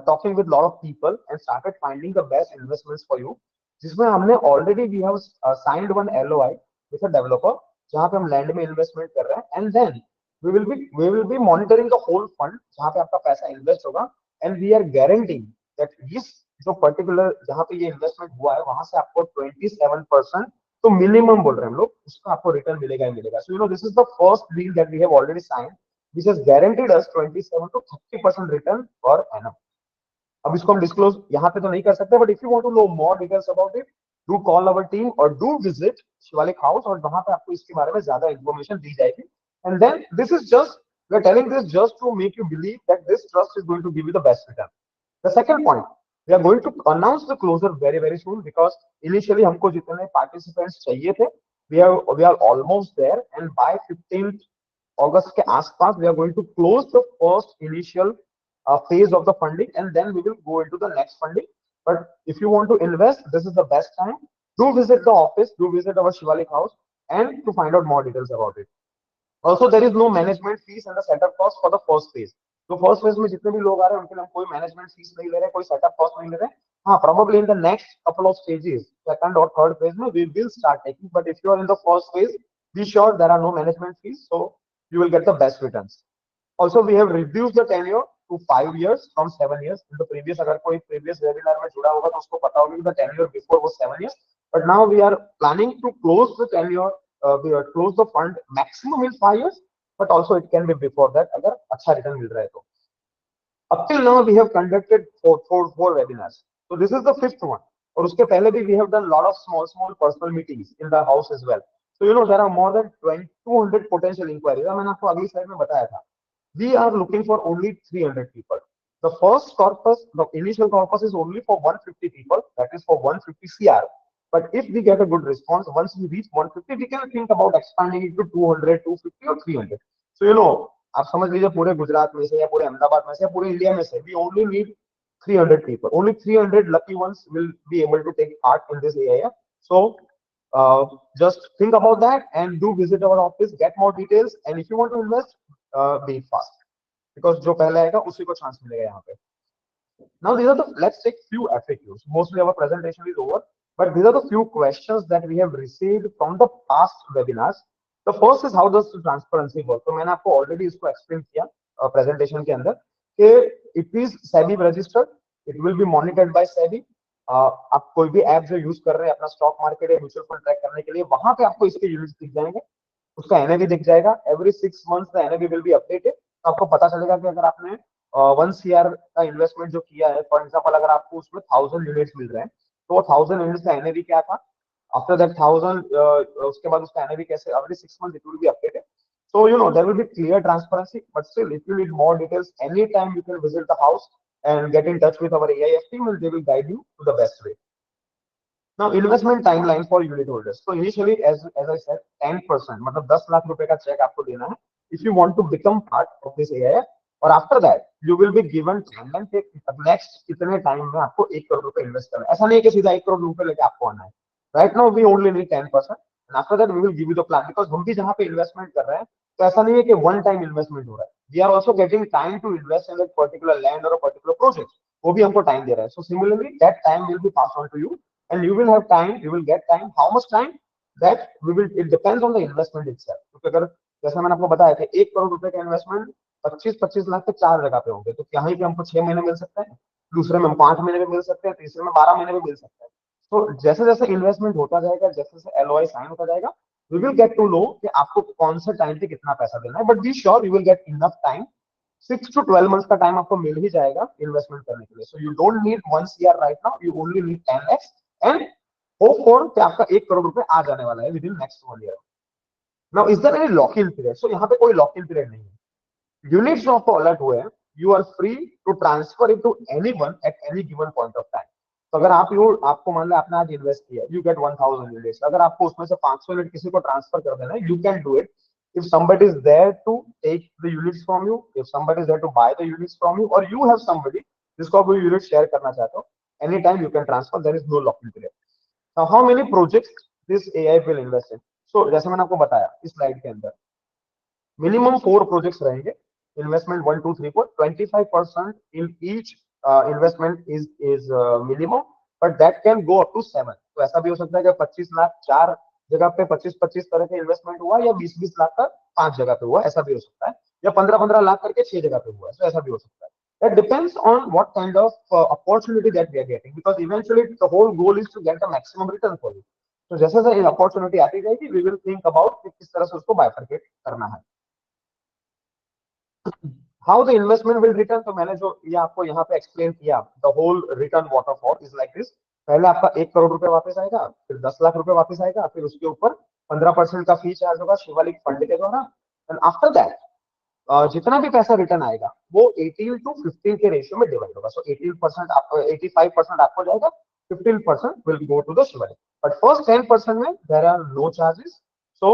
talking with a lot of people and started finding the best investments for you. जिसमें हमने already we have signed one LOI with a developer जहाँ पे हम land में investment कर रहे हैं, and then we will be monitoring the whole fund जहाँ पे आपका पैसा इन्वेस्ट होगा, and we are guaranteeing that इस जो पर्टिकुलर जहाँ पे ये इन्वेस्टमेंट हुआ है वहां से आपको 27%, तो मिनिमम बोल रहे हैं हम लोग, उसका आपको रिटर्न मिलेगा ही मिलेगा. So this is the first deal that we have already signed which has guaranteed us 27 to 30% return per annum. अब इसको हम डिस्क्लोज यहाँ पे तो नहीं कर सकते, but if you want to know more details about it, do call our team और डू विजिट शिवालिक हाउस, और वहां पे आपको इसके बारे में ज्यादा इन्फॉर्मेशन दी जाएगी. And then this is just we are telling this just to make you believe that this trust is going to give you the best return. The second point, we are going to announce the closure very very soon because initially हमको जितने participants चाहिए थे, we are almost there, and by 15th August के आसपास we are going to close the first initial phase of the funding, and then we will go into the next funding. But if you want to invest, this is the best time. Do visit the office, do visit our Shivalik house, and to find out more details about it. Also, there is no management fees and the setup cost for the first phase. तो first phase में जितने भी लोग आ रहे हैं उनके लिए हम कोई मैनेजमेंट फीस नहीं ले रहे, कोई सेटअप कॉस्ट नहीं ले रहे. हाँ, probably in the next couple of stages, second or third phase में we will start taking, but if you are in the first phase, be sure there are no management fees, so you will get the best returns. Also, we have reduced the tenure to 5 years from 7 years. In the previous, अगर कोई previous webinar में जुड़ा होगा तो उसको पता होगा कि the tenure before was 7 years, but now we are planning to close the tenure, we are close the fund maximum in 5 years, but also it can be before that अगर अच्छा रिटर्न मिल रहा है तो. Up till now we have conducted four webinars, so this is the fifth one. और उसके पहले भी we have done lot of small personal meetings in the house as well. So there are more than 200 potential inquiries. मैंने आपको अगली slide में बताया था. We are looking for only 300 people. The first corpus, the initial corpus is only for 150 people, that is for 150 CR. But if we get a good response, once we reach 150, we can think about expanding it to 200, 250 or 300. So आप समझ लीजिए पूरे गुजरात में से या पूरे अहमदाबाद में से या पूरे इंडिया में से we only need 300 people. Only 300 lucky ones will be able to take part in this area. So just think about that and do visit our office, get more details, and if you want to invest, be fast because जो पहले आएगा उसी को chance मिलेगा यहाँ पे. Now let's take few FAQs. Mostly our presentation is over, but these are the few questions that we have received from the past webinars. The first is how does transparency work? तो मैंने आपको already इसको explain किया presentation के अंदर कि it is SEBI registered, it will be monitored by SEBI. आप कोई भी ऐप जो यूज कर रहे हैं अपना स्टॉक मार्केट या म्यूचुअल फंड ट्रैक करने के लिए, वहां पे आपको इसके यूनिट्स दिख जाएंगे, उसका एनएवी दिख जाएगा. Every 6 months the NAV will be updated. तो आपको पता चलेगा कि अगर आपने 1 CR का इन्वेस्टमेंट जो किया है, फॉर एग्जांपल अगर आपको उसमें 1000 यूनिट्स मिल रहे हैं, तो वो 1000 यूनिट्स का एनएवी क्या था, आफ्टर दैट 1000 उसके बाद उसका एनएवी कैसे, every 6 months it will be updated. So there will be clear transparency, but still if you need more details, anytime you can visit the house and get in touch with our AIF team and they will guide you to the best way. Now investment timeline for unit holders. So initially as I said 10%, मतलब 10 लाख रुपए का check आपको देना है if you want to become part of this AIF, और after that you will be given timeline के next कितने time में आपको 1 करोड़ रुपए इन्वेस्ट करना है. ऐसा नहीं है कि सीधा 1 करोड़ रुपए लेके आपको आना है. Right now we only need 10%, and after that we will give you the plan, because हम भी जहाँ पे इन्वेस्टमेंट कर रहे हैं तो ऐसा नहीं है कि वन टाइम इन्वेस्टमेंट हो रहा है. We are also getting time to invest in a particular land or a particular project. वो भी हमको टाइम दे रहा है. So similarly that time will be passed on to you and you will have time, you will get time. How much time? That it depends on the investment itself. क्योंकि अगर जैसे मैंने आपको बताया कि 1 करोड़ रुपए का इन्वेस्टमेंट 25-25 लाख के 4 जगह पे होंगे, तो कहीं पे हमको 6 महीने मिल सकते हैं, दूसरे में 5 महीने में मिल सकते हैं, तीसरे में 12 महीने में मिल सकते हैं. तो जैसे जैसे इन्वेस्टमेंट होता जाएगा, जैसे जैसे एलओआई साइन होता जाएगा, we will get to know कि आपको कौन से टाइम पे कितना पैसा देना है. But be sure you will get enough time. 6 to 12 months का टाइम आपको मिल ही जाएगा इन्वेस्टमेंट करने के लिए. So you don't need 1 CR right now, you only need 10x and hope for कि आपका 1 करोड़ रुपए आ जाने वाला है within next 1 year. Now is there any lock in period? So यहाँ पे कोई लॉक इन पीरियड नहीं है. यूनिट्स जो आपको अलर्ट हुए हैं, you are free to transfer it to anyone at any given point of time. तो अगर आपको मान लो आपने आज इन्वेस्ट किया, यू गेट 1000 यूनिट्स. अगर आपको उसमें से 500 यूनिट किसी को ट्रांसफर कर देना है, you can do it if somebody is there to take the units from you, if somebody is there to buy the units from you, or you have somebody जिसको आप वो unit share करना चाहते हो, anytime you can transfer, there is no lock-in period. Now, how many projects this AI will invest in? So जैसे मैंने आपको बताया इस स्लाइड के अंदर मिनिमम 4 प्रोजेक्ट्स रहेंगे. Investment 1 2 3 4 25% in each investment is minimum, but that can go up to 7. तो ऐसा भी हो सकता है कि 25 लाख 4 जगह पे 25 तरह के इन्वेस्टमेंट हुआ, या 20 लाख का 5 जगह पे हुआ, ऐसा भी हो सकता है, या 15 लाख करके 6 जगह पे हुआ है, तो ऐसा भी हो सकता है. That depends on what kind of opportunity that we are getting, because eventually the whole goal is to get the maximum return for you. तो जैसे जैसे अपॉर्चुनिटी आती जाएगी, we will think about कि किस तरह से उसको बाइफरकेट करना है. How the investment will return, तो मैंने जो ये आपको यहाँ पे एक्सप्लेन किया, the whole return waterfall is like this. पहले आपका 1 करोड़ रुपए वापस आएगा, फिर 10 लाख रुपए वापस आएगा, फिर उसके ऊपर 15% का फी चार्ज होगा शिवालिक फंड के द्वारा, एंड आफ्टर दैट जितना भी पैसा रिटर्न आएगा वो 18 to 15 के रेशियो में डिवाइड होगा. सो 18% आपको 85% आपको जाएगा, 15% will go to the Shivalik, but first 10% में there are no charges. So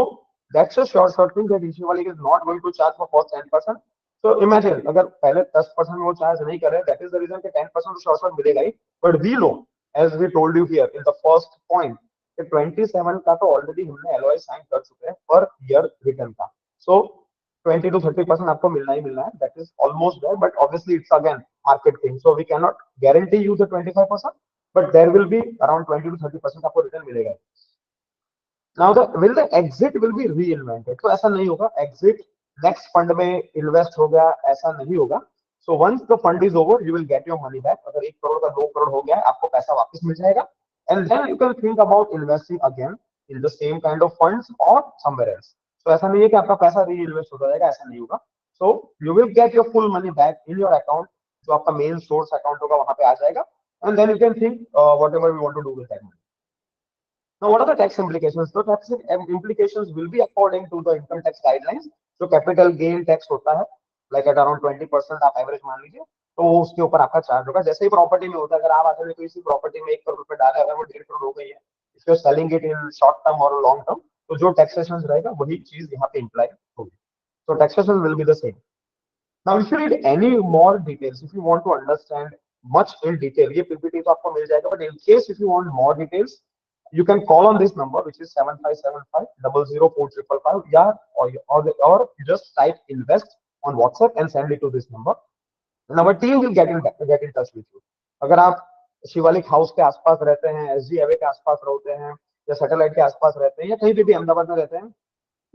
that's a short thing that Shivalik is not going to charge for first 10%. So imagine अगर पहले 10% वो चार्ज नहीं कर रहे, that is the reason कि 10% शॉर्ट मिलेगा ही, but we know as we told you here in the first point कि 27 का तो ऑलरेडी हमने LOI साइन कर चुके हैं पर ईयर रिटर्न का. So 20 to 30% आपको मिलना ही मिलना है, that is almost there, but obviously it's again market thing, so we cannot guarantee you the 25%, but there will be around 20 to 30% आपको रिटर्न मिलेगा. Now the exit will be reinvented, तो ऐसा नहीं होगा exit next fund में invest हो गया, ऐसा नहीं होगा. So once the fund is over, you will get your money back. अगर 1 करोड़ का 2 करोड़ हो गया है, आपको पैसा वापस मिल जाएगा, and then you can think about investing again in the same kind of funds or somewhere else. So ऐसा नहीं है कि आपका पैसा reinvest हो जाएगा, ऐसा नहीं होगा. So you will get your full money back in your account, जो आपका main source account होगा वहां पे आ जाएगा, and then you can think whatever you want to do with that money. Now, what are the tax implications? The tax implications will be according to the income tax guidelines. So capital gain tax होता है, like at around 20% आप average मान लीजिए, तो उसके ऊपर आपका charge होगा. जैसे ही प्रॉपर्टी में होता है, अगर आप आते हुए किसी प्रॉपर्टी में 1 करोड़ रुपए डाले, अगर वो 1.5 करोड़ हो गई है, if you are selling it in short term or long term, तो जो टैक्सेशन रहेगा वही चीज यहाँ पे इम्प्लाई होगी. So taxation will be the same. Now, if you need any more details, if you want to understand much in detail, ये PPT तो आपको मिल जाएगा, but in case if you want more details, you can call on this number, which is 7575 004 yeah, or just type invest on WhatsApp and send it to this number, and our team will get in touch with you. अगर आप Shivalik house के आसपास रहते हैं, SG highway के आसपास रहते हैं, या सैटेलाइट के आसपास रहते हैं, या कहीं भी अहमदाबाद में रहते हैं,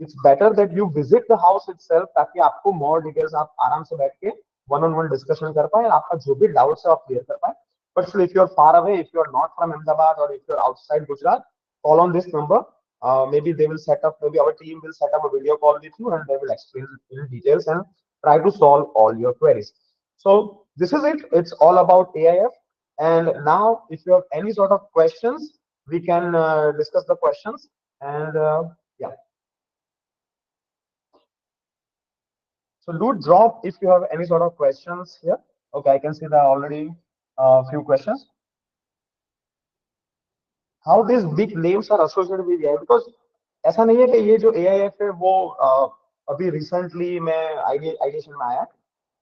it's better that you visit the house itself, ताकि आपको more details आप आराम से बैठ के one-on-one discussion कर पाए, आपका जो भी doubts है आप clear कर पाए. But still, if you are far away, if you are not from Ahmedabad, or if you are outside Gujarat, call on this number. Maybe they will set up, maybe our team will set up a video call with you, and they will explain in details and try to solve all your queries. So this is it. It's all about AIF. And now, if you have any sort of questions, we can discuss the questions. And yeah. So do drop if you have any sort of questions here. Okay, I can see there are already a few questions. How these big names are associated with AI? Because ऐसा नहीं है कि ये जो AIF है वो अभी recently मैं आइडिएशन में आया.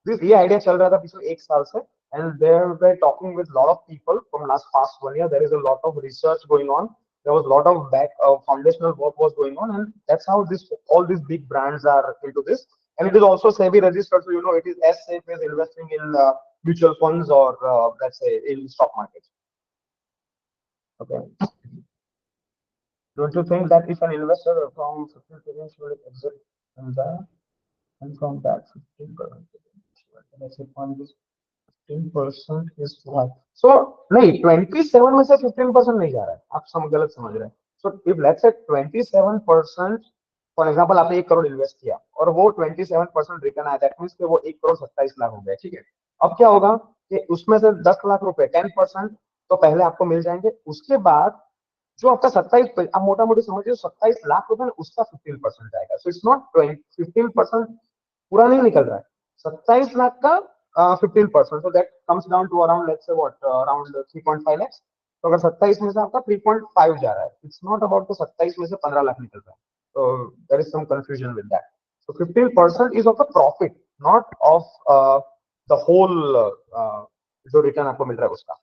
ये आइडिया चल रहा था पिछले 1 साल से, and they were talking with lot of people from past 1 year. There is a lot of research going on. There was a lot of foundational work was going on, and that's how all these big brands are into this. And it is also SEBI registered, so you know it is as safe as investing in mutual funds or let's say in stock markets. Okay. Don't you think that if an investor from 15% should exit from that, and from that 15%, let's say fund is 15% is what? So नहीं 27 में से 15% नहीं जा रहा है, आप गलत समझ रहे हैं. So if let's say 27%, for example आपने 1 करोड़ इन्वेस्ट किया और वो 27% रिटर्न आया, दैट मींस कि वो 1 करोड़ 27 लाख हो गया. ठीक है, अब क्या होगा कि उसमें से 10 लाख रुपए 10% तो पहले आपको मिल जाएंगे. उसके बाद जो आपका 27, आप मोटा मोटी समझिए 27 लाख रुपए उसका 15% आएगा. सो इट्स नॉट 15% पूरा नहीं निकल रहा है, 27 लाख का 15%. So that comes down to around let's say what around 3.5 lakh. तो अगर 27 में से आपका 3.5 जा रहा है, इट्स नॉट अबाउट 27 में से 15 लाख निकल रहा है. So there is some confusion with that. So 15% is of the profit, not of the whole जो रिटर्न आपको मिल रहा है उसका.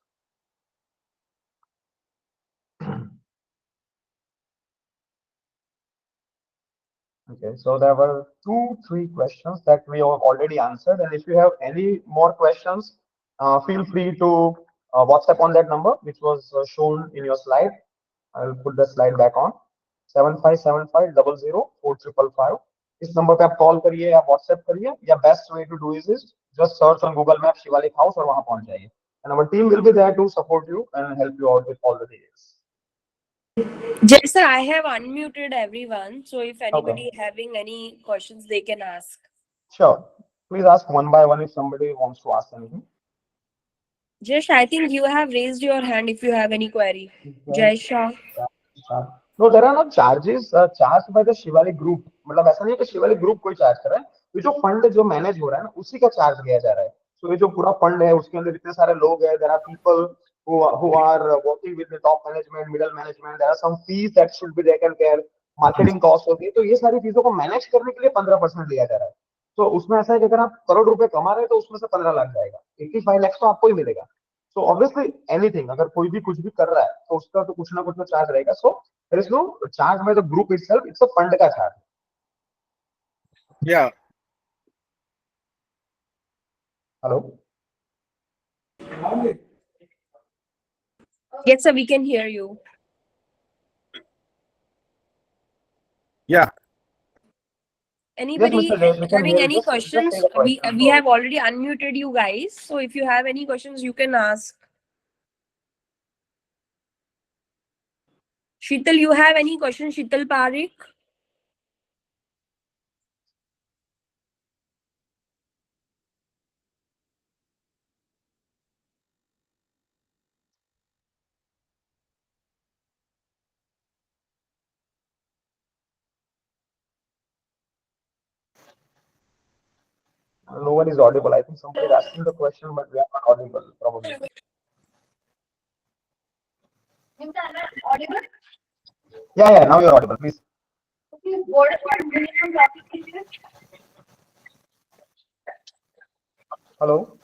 Okay, so there were 3 questions that we have already answered, and if you have any more questions, feel free to WhatsApp on that number, which was shown in your slide. I'll put the slide back on 7575004555. इस number पे आप call करिए या WhatsApp करिए, या best way to do is just search on Google Maps Shivalik house और वहां पहुंच जाइए, and our team will be there to support you and help you out with all the details. Jay sir, I have unmuted everyone, so if anybody having any questions, they can ask. Sure, please ask one by one if somebody wants to ask anything. Jesh, I think you have raised your hand if you have any query. Jay Shah. No, there are no charges charged by the Shivalik group. मतलब ऐसा नहीं है कि Shivalik group कोई charge कर रहा है, ये जो फंड जो मैनेज हो रहा है ना उसी का चार्ज लिया जा रहा है. तो ये जो पूरा फंड है उसके अंदर इतने सारे लोग हैं, there are people who are working with the top management, middle management, there are some fees that should be taken care, marketing cost होती है, तो ये सारी चीजों को मैनेज करने के लिए 15% लिया जा रहा है. तो उसमें ऐसा है कि अगर आप करोड़ रुपए कमा रहे हैं तो उसमें से 15 लाख जाएगा, 85 लाख तो आपको ही मिलेगा. So obviously anything, अगर कोई भी कुछ भी कर रहा है तो उसका तो कुछ ना कुछ तो चार्ज रहेगा. So there is no charge by the group itself, it's a fund का charge. Yeah. Hello. Yes, sir, we can hear you. Yeah. Anybody Yes, Mr. Jayesh, we can having hear you. any Just questions? take a question. We have already unmuted you guys, so if you have any questions, you can ask. Sheetal, you have any questions? Sheetal Parekh? No one is audible. I think somebody is asking the question, but we are not audible, probably. Audible? Yeah, now you're audible, please. Hello.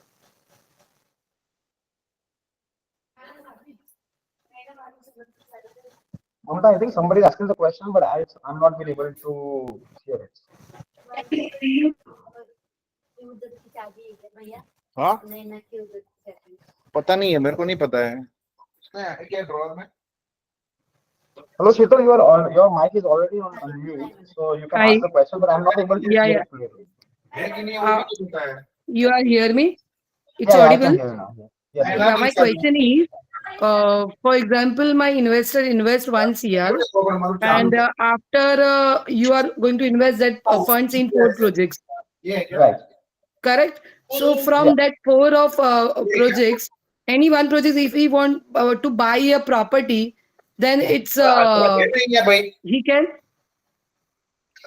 Mamta, I think somebody is asking the question, but I'm not been able to hear it. हाँ पता नहीं है, मेरे को नहीं पता है. Hello, Sheetal, your mic is already on mute, so you can ask the question, but I'm not able to hear it clearly. You are hear me? It's Yeah, I audible. can hear you now. Yes. Yeah, my question is, for example, my investor invest 1 CR, and after you are going to invest that funds in 4 projects, Right. correct? So from that 4 of projects, any one project, if he want to buy a property, then it's he can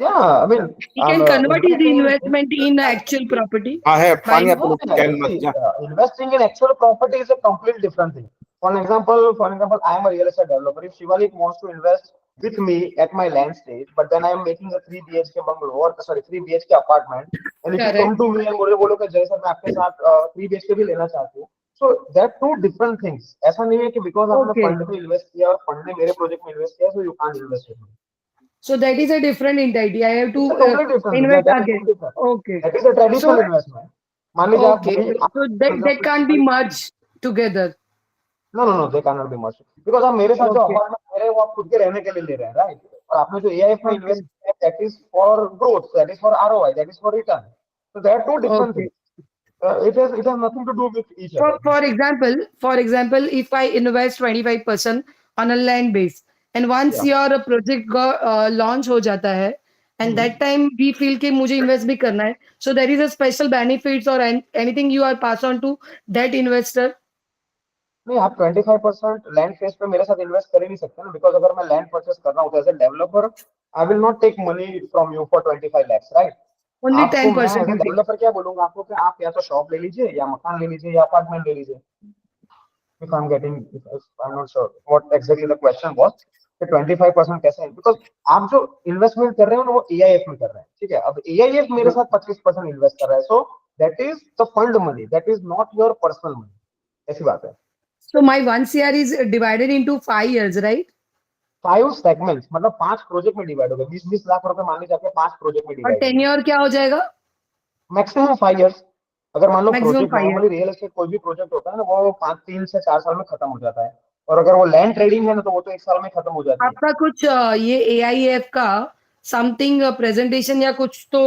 Yeah, I mean, he can convert his investing in- investment in actual property. हाँ है पानी By- आपको can मत जा. Investing in actual property is a completely different thing. For example, I am a real estate developer. If Shivalik wants to invest with me at my land stage, but then I am making a 3 BHK bungalow, or sorry, 3 BHK apartment, and if you come to me and बोलो कि जय sir मैं आपके साथ 3 BHK भी लेना चाहती हूँ, so there are 2 different things. ऐसा नहीं है कि because आपने Okay. फंड में इन्वेस्ट किया और फंड ने मेरे प्रोजेक्ट में इन्वेस्ट किया, so you can't invest with me. So that is a different entity. I have to It's a completely different. invest That is again. completely different. Okay. That is a traditional So- investment. मान लीजिए आप Okay. So that can't be merged together. No, they cannot be merged. Because आप मेरे साथ जो Okay. Apartment ले रहे हैं वो आप खुद के रहने के लिए ले रहे हैं, right? और आपने जो AIF में Okay. इन्वेस्ट किया है, that is for growth, that is for ROI, that is for return. So there are 2 different Okay. things. It has nothing to do with each other. For example, if I invest 25% on a land base, and once your project launch हो जाता है, and that time we feel कि मुझे invest भी करना है, so there is a special benefits or anything you are pass on to that investor. नहीं, आप 25% लैंड फेस पे मेरे साथ इन्वेस्ट कर ही नहीं सकते ना, बिकॉज अगर मैं लैंड परचेस कर रहा हूँ तो as a developer I will not take money from you for 25 lakhs, right? Only आपको मैं 10% एज ए डेवलपर क्या बोलूंगा आपको कि आप या तो शॉप ले लीजिए या मकान ले लीजिए या अपार्टमेंट ले लीजिए. If I'm not sure what exactly the question was. कि 25% कैसे है, बिकॉज आप जो इन्वेस्टमेंट कर रहे हो ना वो AIF में कर रहे हैं, ठीक है। अब AIF मेरे साथ 25% इन्वेस्ट कर रहा है, so that is the fund money, that is not your personal money, ऐसी बात है। So my 1 CR is divided into 5 years, right? 5 segments, मतलब 5 प्रोजेक्ट में डिवाइड हो गए, 20-20 लाख रुपए मान लीजिए आपके 5 प्रोजेक्ट में और डिवाइड हो गए। टेन्योर क्या हो जाएगा? Maximum 5 years. अगर मान लो Maximum project 5 years. Normally real estate कोई भी प्रोजेक्ट होता है ना वो 3 से 4 साल में खत्म हो जाता है, और अगर वो लैंड ट्रेडिंग है ना तो वो तो 1 साल में खत्म हो जाती है। आपका कुछ ये AIF का समथिंग प्रेजेंटेशन या कुछ तो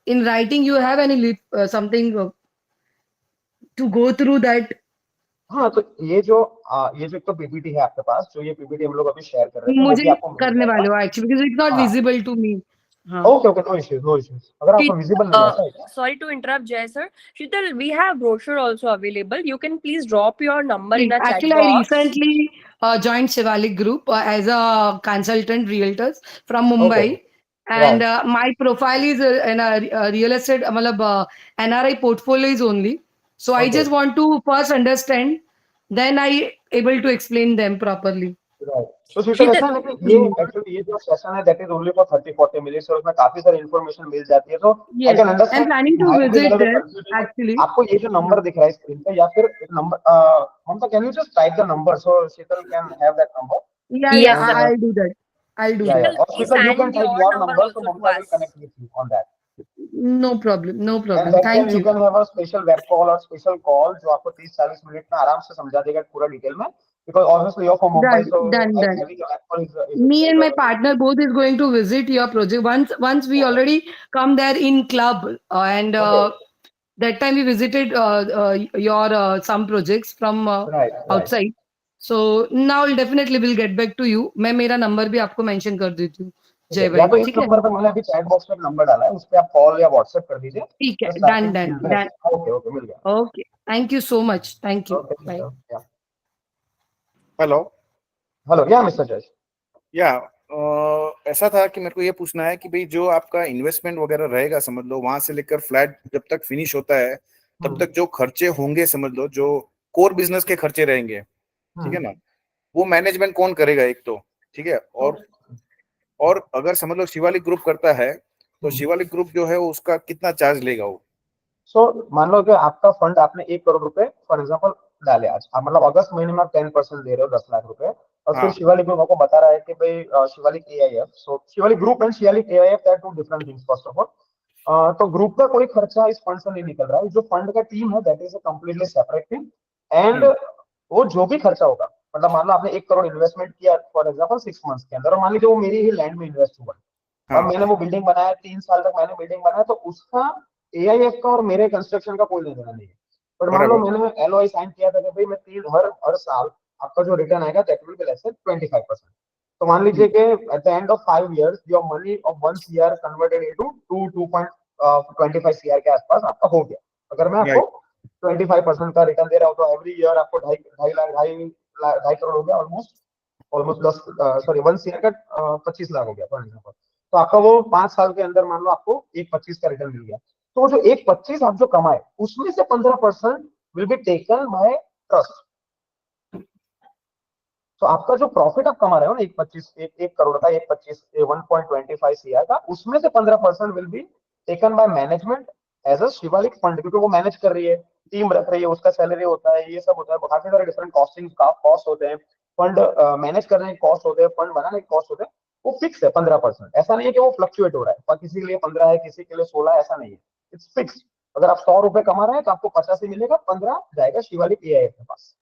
in writing you have any something to go through that? हाँ, तो ये जो एक तो पीपीटी है आपके पास, जो ये पीपीटी हम लोग अभी शेयर कर रहे थे वो मुझे भी आपको मिल करने जाएगा। वाले हो एक्चुअली बिकॉज़ इट्स नॉट हाँ। Visible to me. हाँ। Okay okay, no issues no issues. अगर आपको विजिबल नहीं है ऐसा है क्या? Sorry to interrupt, Jay sir. Sheetal, we have brochure also available. You can please drop your number in a chat Actually, I box. recently joined Shivalik Group as a consultant realtors from Mumbai. Okay. And Right. my profile is in a real estate, NRI portfolios only. So I Okay. just want to first understand, then I able to explain them properly. Right. तो शीतल ऐसा है ना कि ये Hmm. Actually ये जो session है that is only for 30-40 minutes, और उसमें काफी सारी इन्फॉर्मेशन मिल जाती है, तो आई Yes, can I'm understand planning to might be visit little bit there confusing. actually. आपको ये जो नंबर दिख रहा है स्क्रीन पे, या फिर एक number Mamata, can you just type the number so Sheetal can have that number? Yeah, Yes, yeah, sir. I'll do that. I'll do या that. और Please Sheetal you can send type your your number number, so also to Mamata will us. Connect with you on that. No problem, no and problem. That Thank you you. Can have a special web call और special call जो आपको 30-40 minute में आराम से समझा देगा पूरा detail में, because obviously you are from Mumbai, Done, so done, done. Having a web call is Me and my very partner both is going to visit your project once we already come there in club and okay. that time we visited your some projects from right right. outside. So now definitely will get back to you. मैं मेरा number भी आपको mention कर देती हूँ जय या भाई, तो इस ठीक है? नंबर पे मैंने अभी चैट बॉक्स में नंबर डाला है, उस पे आप कॉल या व्हाट्सएप कर दीजिए। ठीक है, बस ताकि done done feedback. Done. Okay okay, मिल गया। Okay, thank you so much, thank you, okay bye. या हेलो। हेलो या मिस्टर जज। या ऐसा था कि मेरे को ये पूछना है कि भाई जो आपका इन्वेस्टमेंट वगैरह रहेगा, समझ लो वहां से लेकर फ्लैट जब तक फिनिश होता है तब तक जो खर्चे होंगे, समझ लो जो कोर बिजनेस के खर्चे रहेंगे, ठीक है ना, वो मैनेजमेंट कौन करेगा एक तो, ठीक है। और अगर समझ लो शिवालिक ग्रुप करता है तो शिवालिक ग्रुप जो है वो उसका कितना चार्ज लेगा वो? सो मान लो कि आपका फंड आपने 1 करोड़ रुपए फॉर एग्जांपल डाले आज, आप मतलब अगस्त महीने में आप 10% दे रहे हो 10 लाख रुपए, और फिर हाँ। शिवालिक ग्रुप आपको बता रहा है कि भाई Shivalik AIF, so Shivalik group and Shivalik AIF that two different things first of all. तो ग्रुप का कोई खर्चा इस फंड से नहीं निकल रहा है, जो फंड का टीम है that is a completely separate team, and वो जो भी खर्चा होगा, मतलब मान लो आपने 1 करोड़ इन्वेस्टमेंट किया फॉर एग्जांपल 6 मंथ्स के अंदर, और मान लीजिए वो मेरी ही लैंड में इन्वेस्ट हुआ और मैंने वो बिल्डिंग बनाया, 3 साल तक मैंने बिल्डिंग बनाया, तो उसका AIF का और मेरे कंस्ट्रक्शन का कोई लेना नहीं है। बट मान लो मैंने LOI साइन किया था कि भाई मैं 3 हर साल आपका जो रिटर्न आएगा that will be less than 25%। तो मान लीजिए कि eight the end of 5 years your money of 1 CR converted into 2.25 CR के आसपास आपका हो गया। अगर मैं आपको 25% का रिटर्न दे रहा हूँ तो एवरी ईयर आपको 2.5 करोड़ हो गया, ऑलमोस्ट 1 CR का 25 लाख हो गया फॉर एग्जाम्पल। तो आपका वो 5 साल के अंदर मान लो आपको 1.25 का रिटर्न मिल गया, तो जो 1.25 आप जो कमाए उसमें से 15% will be taken bye trust. तो आपका जो प्रॉफिट आप कमा रहे हो ना 1 करोड़ का, 1.25 CR का, उसमें से 15% will be taken by management as a Shivalik fund, क्योंकि वो मैनेज कर रही है, टीम रख रही है, उसका सैलरी होता है, ये सब होता है, काफी सारे डिफरेंट कॉस्ट होते हैं, फंड मैनेज करने के कॉस्ट होते हैं, फंड बनाने के कॉस्ट होते हैं, वो फिक्स है 15%। ऐसा नहीं है कि वो फ्लक्चुएट हो रहा है, किसी के लिए 15 है, किसी के लिए 16, ऐसा नहीं है, इट्स फिक्स। अगर आप 100 रुपए कमा रहे हैं तो आपको 50 ही मिलेगा, 15 जाएगा शिवालिक AIF के पास।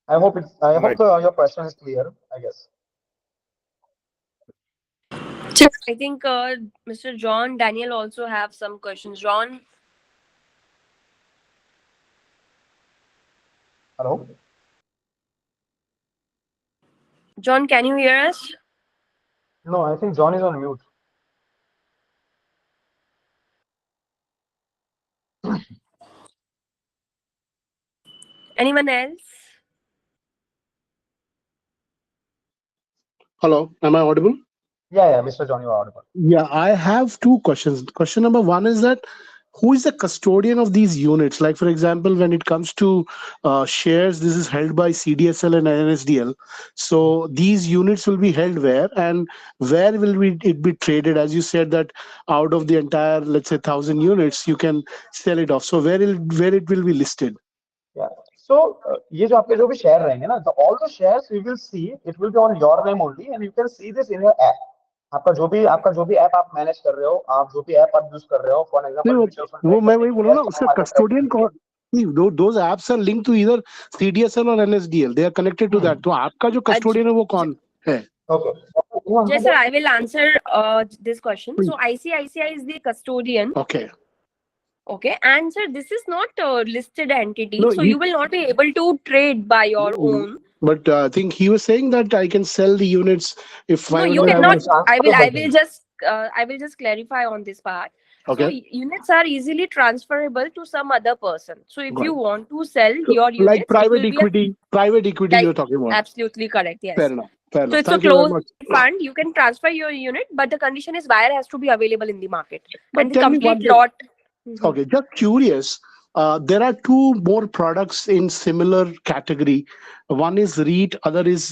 I hope your question is clear, I guess. I think Mr. John Daniel also have some questions. John. Hello? John, can you hear us? No, I think John is on mute. Anyone else? Hello, am I audible? Yeah, Mr. John, you are audible. Yeah, I have two questions. Question number one is that who is the custodian of these units? Like, for example, when it comes to shares, this is held by CDSL and NSDL. So these units will be held where, and where will it be traded? As you said that out of the entire, let's say, 1,000 units, you can sell it off. So where it will be listed? Yeah. So ये जो आपके जो भी share रहेंगे ना, all the shares we will see, it will be on your name only, and you can see this in your app. आपका जो भी ऐप आप मैनेज कर रहे हो, आप जो भी ऐप आप यूज कर रहे हो, फॉर एग्जांपल म्यूचुअल फंड वो मैं वही ट्रेड बोल रहा हूँ ना, उसका कस्टोडियन कौन? those apps are linked to either CDSL or NSDL. They are connected to that. तो आपका जो custodian है वो कौन है? Okay. Yes, sir. I will answer this question. So ICICI is the custodian. Okay. Okay, and sir, this is not a listed entity, No, so you will not be able to trade by your own. But I think he was saying that I can sell the units if No, 500. you cannot. I will transferable. just clarify on this part. Okay. So units are easily transferable to some other person. So if Got you it. want to sell So, your units, like it private will be equity like- you're talking about. absolutely correct. Yes. Fair enough. Fair So enough. it's Thank a you very closed much. fund. You can transfer your unit, but the condition is buyer has to be available in the market. But And the tell me one complete thing. lot. Okay, just curious. There are two more products in similar category. One is REIT, other is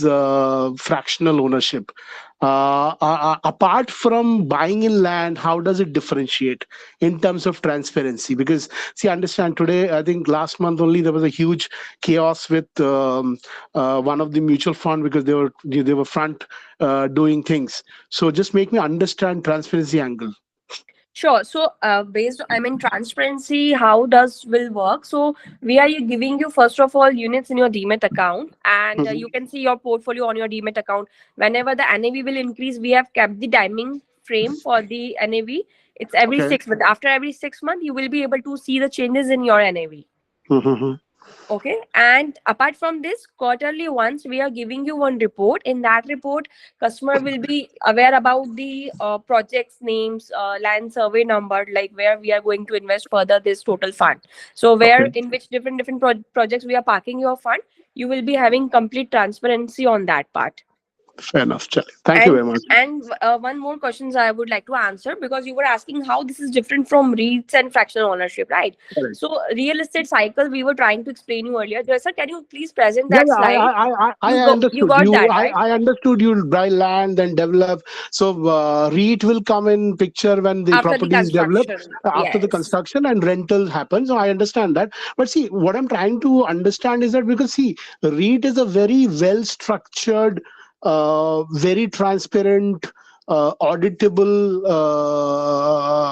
fractional ownership. Apart from buying in land, how does it differentiate in terms of transparency? Because see, understand today, I think last month only there was a huge chaos with one of the mutual fund because they were front doing things. So just make me understand transparency angle. Sure. So, transparency, how does will work? So, we are giving you first of all units in your Demat account, and you can see your portfolio on your Demat account. Whenever the NAV will increase, we have kept the timing frame for the NAV. It's every Okay. 6 months. After every 6 months, you will be able to see the changes in your NAV. Okay, and apart from this, quarterly once we are giving you one report. In that report, customer will be aware about the projects names, land survey number, like where we are going to invest further this total fund. So where in which different projects we are parking your fund, you will be having complete transparency on that part. Fair enough, Charlie. Thank you very much. And one more questions I would like to answer, because you were asking how this is different from REITs and fractional ownership, right? Correct. So real estate cycle we were trying to explain you earlier. Sir, can you please present that slide? I You understood. got that, right? I understood you'll buy land and develop. So REIT will come in picture when the After the property is developed, construction. after the Yes. construction and rental happens. So I understand that. But see, what I'm trying to understand is that because see, REIT is a very well structured, very transparent, auditable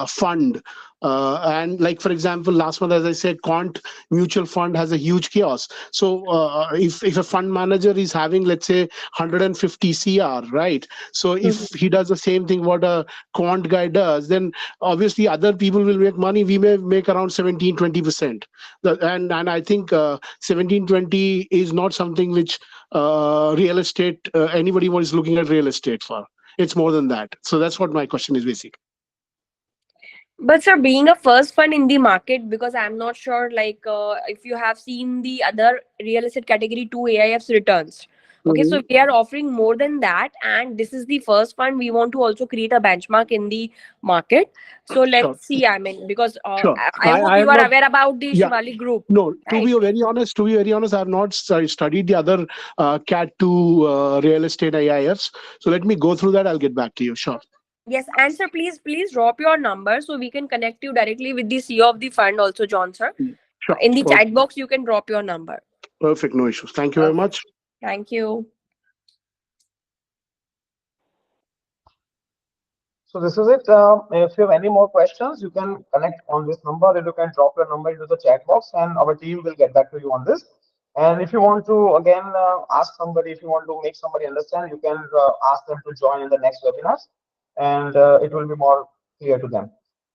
fund. And like, for example, last month, as I said, Quant Mutual Fund has a huge chaos. So if a fund manager is having, let's say, 150 CR, right? So if he does the same thing what a Quant guy does, then obviously other people will make money. We may make around 17-20%. And I think 17-20 is not something which real estate, anybody who is looking at real estate for. It's more than that. So that's what my question is basically. But sir, being a first fund in the market, because I'm not sure, like if you have seen the other real estate category 2 AIF's returns. Okay, so we are offering more than that, and this is the first fund. We want to also create a benchmark in the market. So let's see. I mean, because Sure. I hope you are aware about the Shivalik group. No, to right? be very honest, I have not studied the other Cat 2 real estate AIFs. So let me go through that. I'll get back to you. Sure. Yes, and sir, please drop your number so we can connect you directly with the CEO of the fund also, John sir. Sure. In the chat box, you can drop your number. Perfect. No issues. Thank you very much. Thank you. So this is it. If you have any more questions, you can connect on this number, and you can drop your number into the chat box, and our team will get back to you on this. And if you want to again ask somebody, if you want to make somebody understand, you can ask them to join in the next webinars, and it will be more clear to them.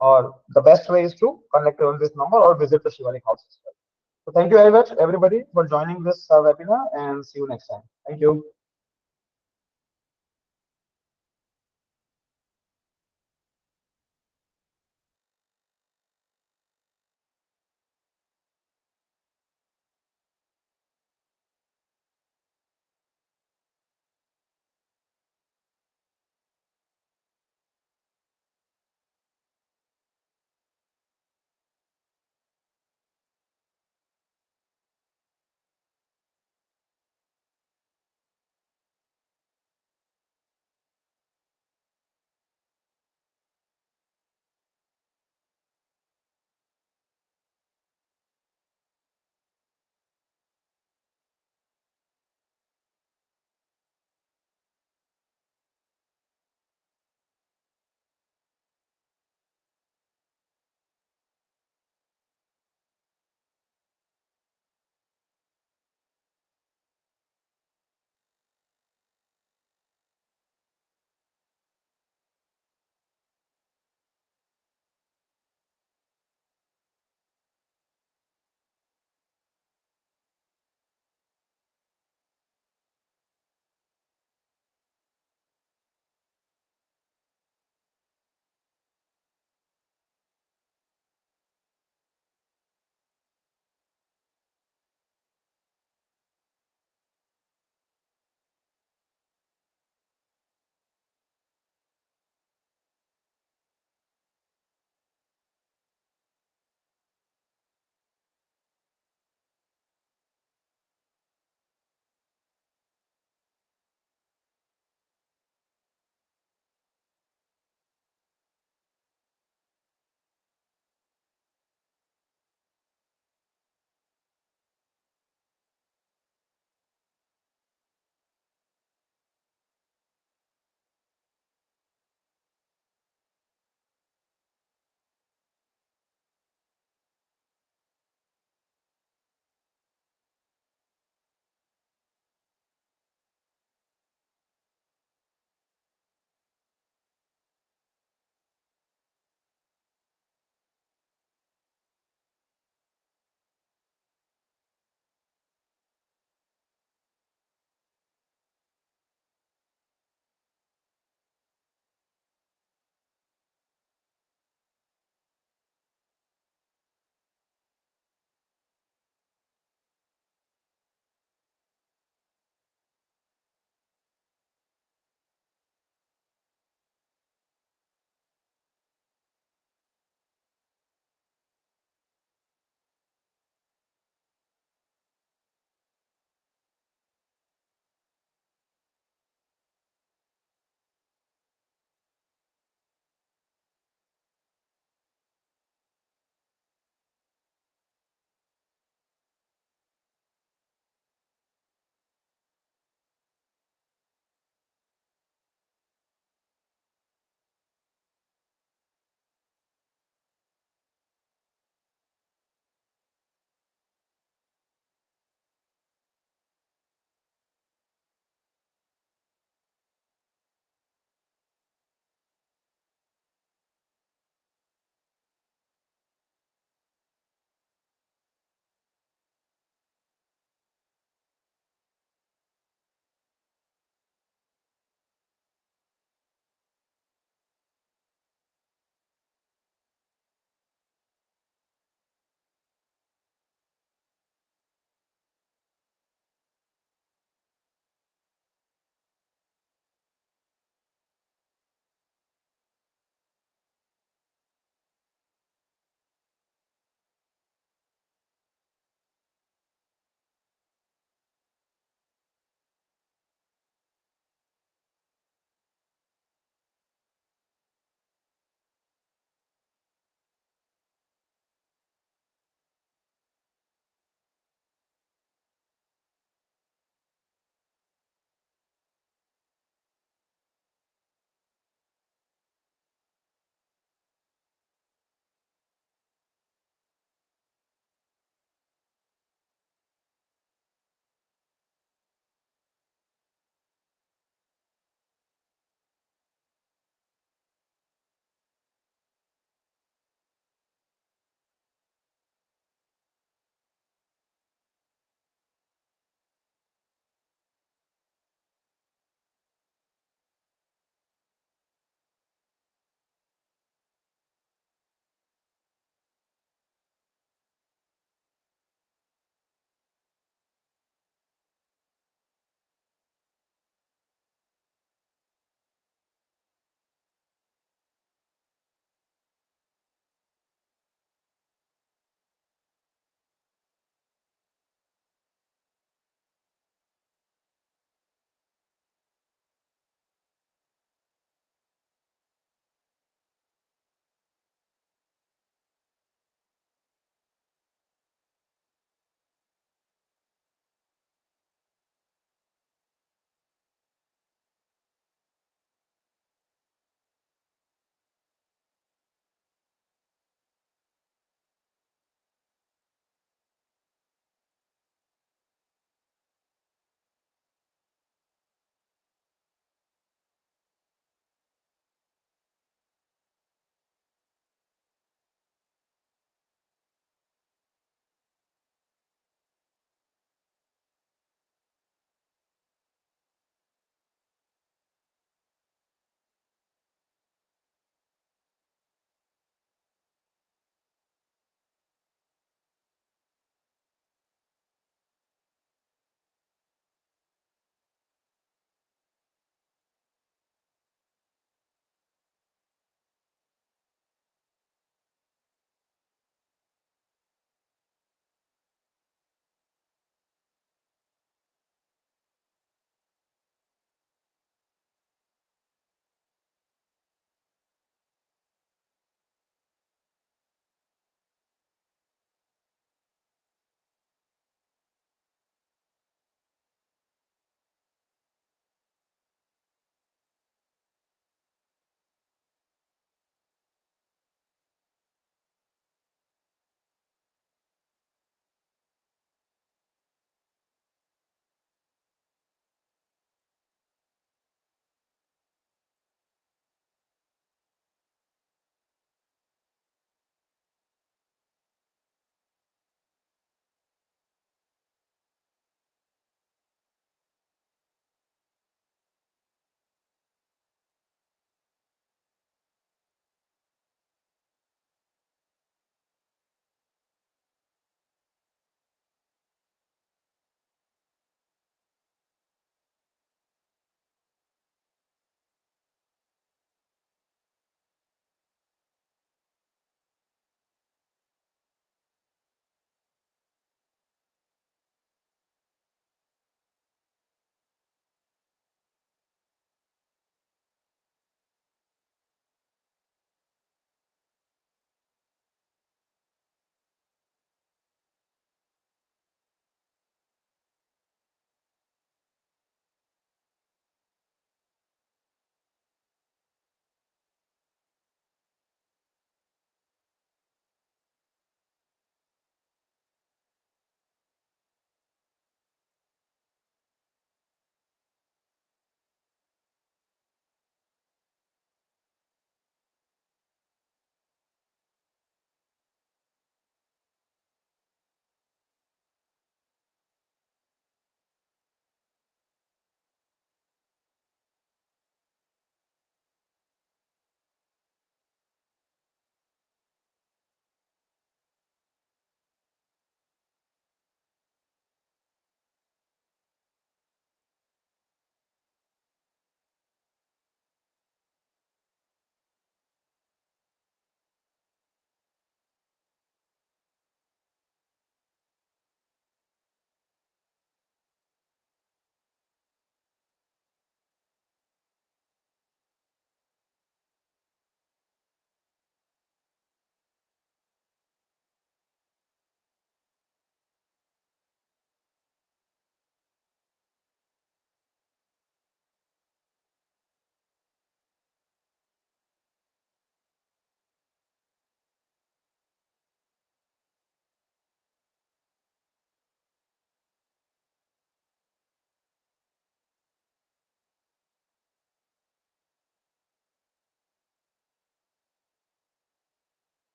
Or the best way is to connect on this number or visit the Shivalik House as well. So thank you very much, everybody, for joining this webinar, and see you next time. Thank you.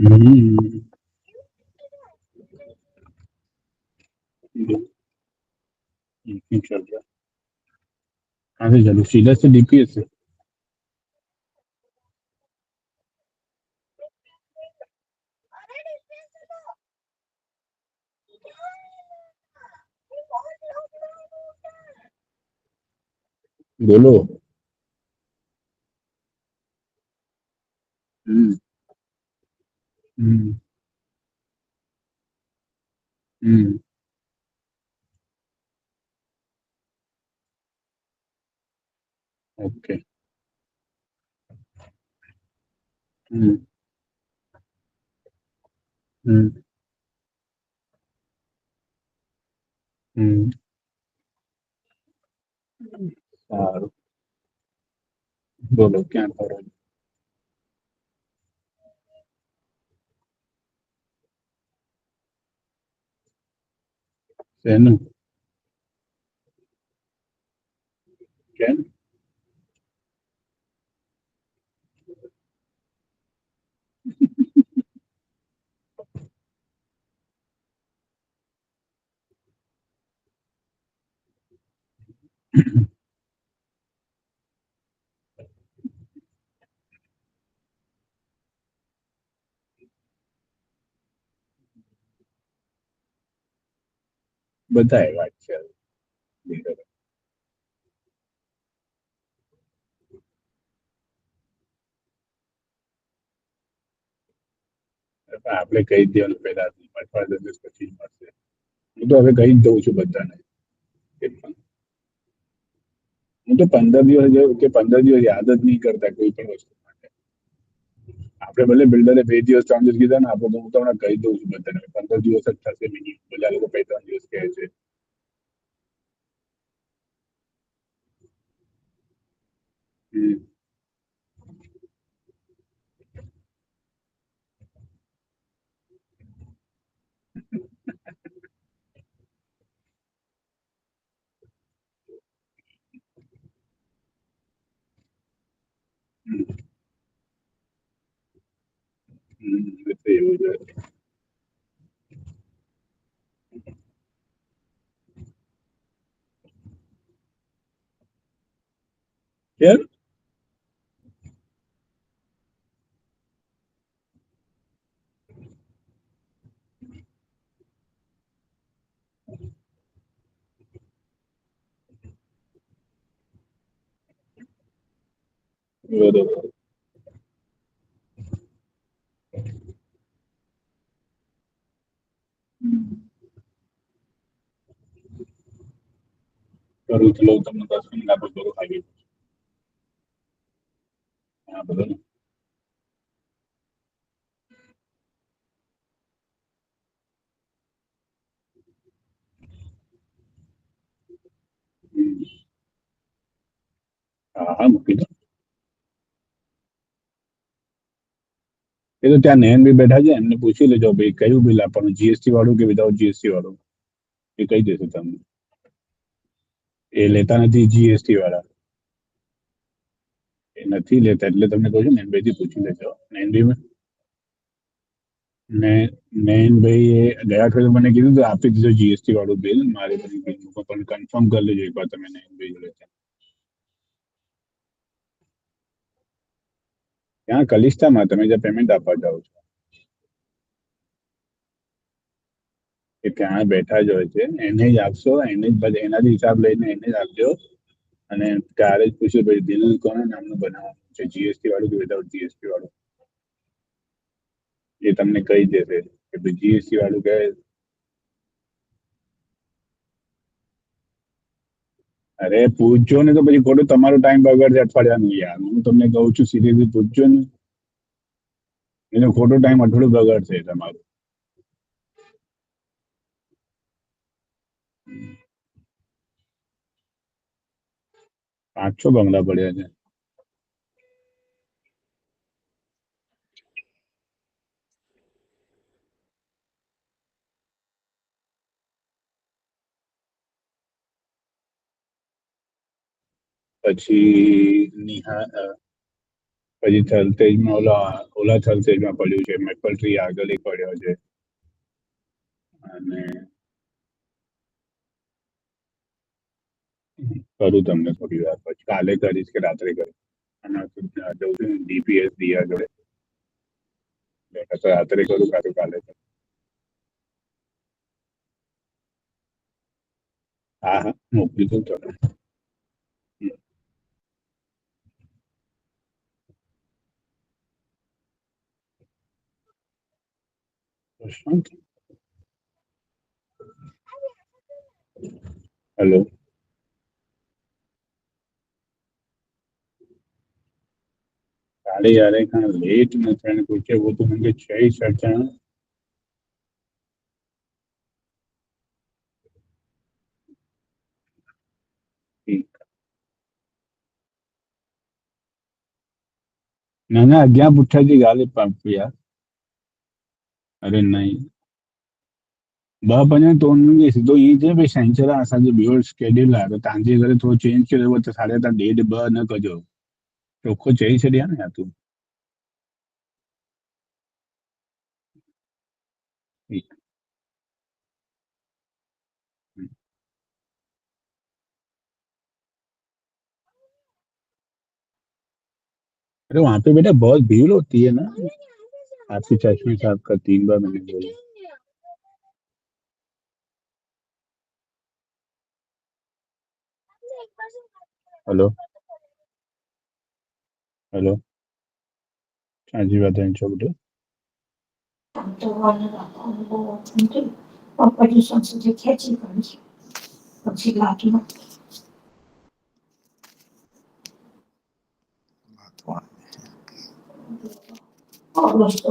हम्म, ठीक चल रहा है। कहाँ से चलो, सीधा से DPS से? बोलो। हम्म हम्म हम्म ओके। हम्म हम्म हम्म साરું બોલો ક્યાં કરો છો? શેનું? કેમ? બધાએ વાત છે. આપણે કહી જ દેવાનું પહેલા, અઠવાડિયા 10 દિવસ પછી જ મળશે. હું તો હવે કહી જ દઉં છું બધાને. હું તો 15 દિવસ કે 15 દિવસ યાદ જ નહીં કરતા કોઈ પણ વસ્તુ માટે. આપણે ભલે બિલ્ડરે 2 દિવસ 3 દિવસ કીધા ને, આપણે તો હું તમને કહી દઉં છું બધાને 15 દિવસ જ થશે મિનિમમ. બધા લોકો 3 દિવસ કહે છે. હમ હમ એ તો એવું જ હોય. કેમ? બરોબર. કરું તો લઉં તમને 10 મિનિટ આપો કરો ખાલી. હા બોલો ને. હમ. હા હા મૂકી દો. એ તો ત્યાં નયન બી બેઠા છે, એમને પૂછી લેજો ભાઈ કયું બિલ આપવાનું, જીએસટી વાળું કે વિધાઉટ જીએસટી વાળું. એ કહી દેશે તમને. એ લેતા નથી જીએસટી વાળા. એ નથી લેતા એટલે તમને કહું છું નયનભાઈ થી પૂછી લેજો. નયનભાઈ ને નયનભાઈ એ ગયા અઠવાડિયે મને કીધું તો આપી દીધો જીએસટી વાળું બિલ. મારે બધી બિલ પણ કન્ફર્મ કરી લેજો એક વાર તમે નયનભાઈ જોડે. ત્યાં કલિસ્તામાં તમે જ્યાં પેમેન્ટ આપવા જાઓ છો એ ત્યાં બેઠા જ હોય છે. એને જ આપશો, એને જ બધા એનાથી હિસાબ લઈને એને જ આપજો. અને ત્યારે જ પૂછ્યું ભાઈ બિલ કોના નામનું બનાવવાનું છે, જીએસટી વાળું કે વિધાઉટ જીએસટી વાળું. એ તમને કહી દેશે કે ભાઈ જીએસટી વાળું કે. અરે પૂછજો ને તો પછી ખોટું તમારો ટાઈમ બગડશે અઠવાડિયાનું યાર. હું તમને કહું છું સીધી પૂછજો ને. એનો ખોટો ટાઈમ અઠવાડિયું બગડશે તમારું. 5-6 બંગલા પડ્યા છે. પછી પછી થલતેજમાં ઓલા થલતેજમાં પડ્યું છે, મેપલ ટ્રી આગળ એક પડ્યો છે, અને કરું તમને થોડી વાર પછી, કાલે કરીશ કે રાત્રે કરીશ. અને જઉં છું DPS દિયા જોડે, કાં તો રાત્રે કરું કાં તો કાલે કરું. હા હા, મોકલી દઉં તમને. हेलो, साढ़े 11 का लेट न थियण घुरिजे, वो तो मुंहिंजे चई छॾिजांइ. ठीकु आहे. न अॻियां पुठियां जी ॻाल्हि पिया. अरे नहीं, 2-5 तो उन्हनि खे सिधो ईअं चए भई छंछरु आहे असांजो ॿियो शेड्यूल आहे, त तव्हांजे करे थोरो चेंज कयो त 3:30 1:30 न कजो. चोखो चई छॾिया न यार तूं. ठीकु. अरे वहाँ पे बेटा बहुत भीड़ होती है ना, आपकी चश्मे साहब का 3 बार मैंने बोला. हेलो हेलो, जी बताएं छोटे. August,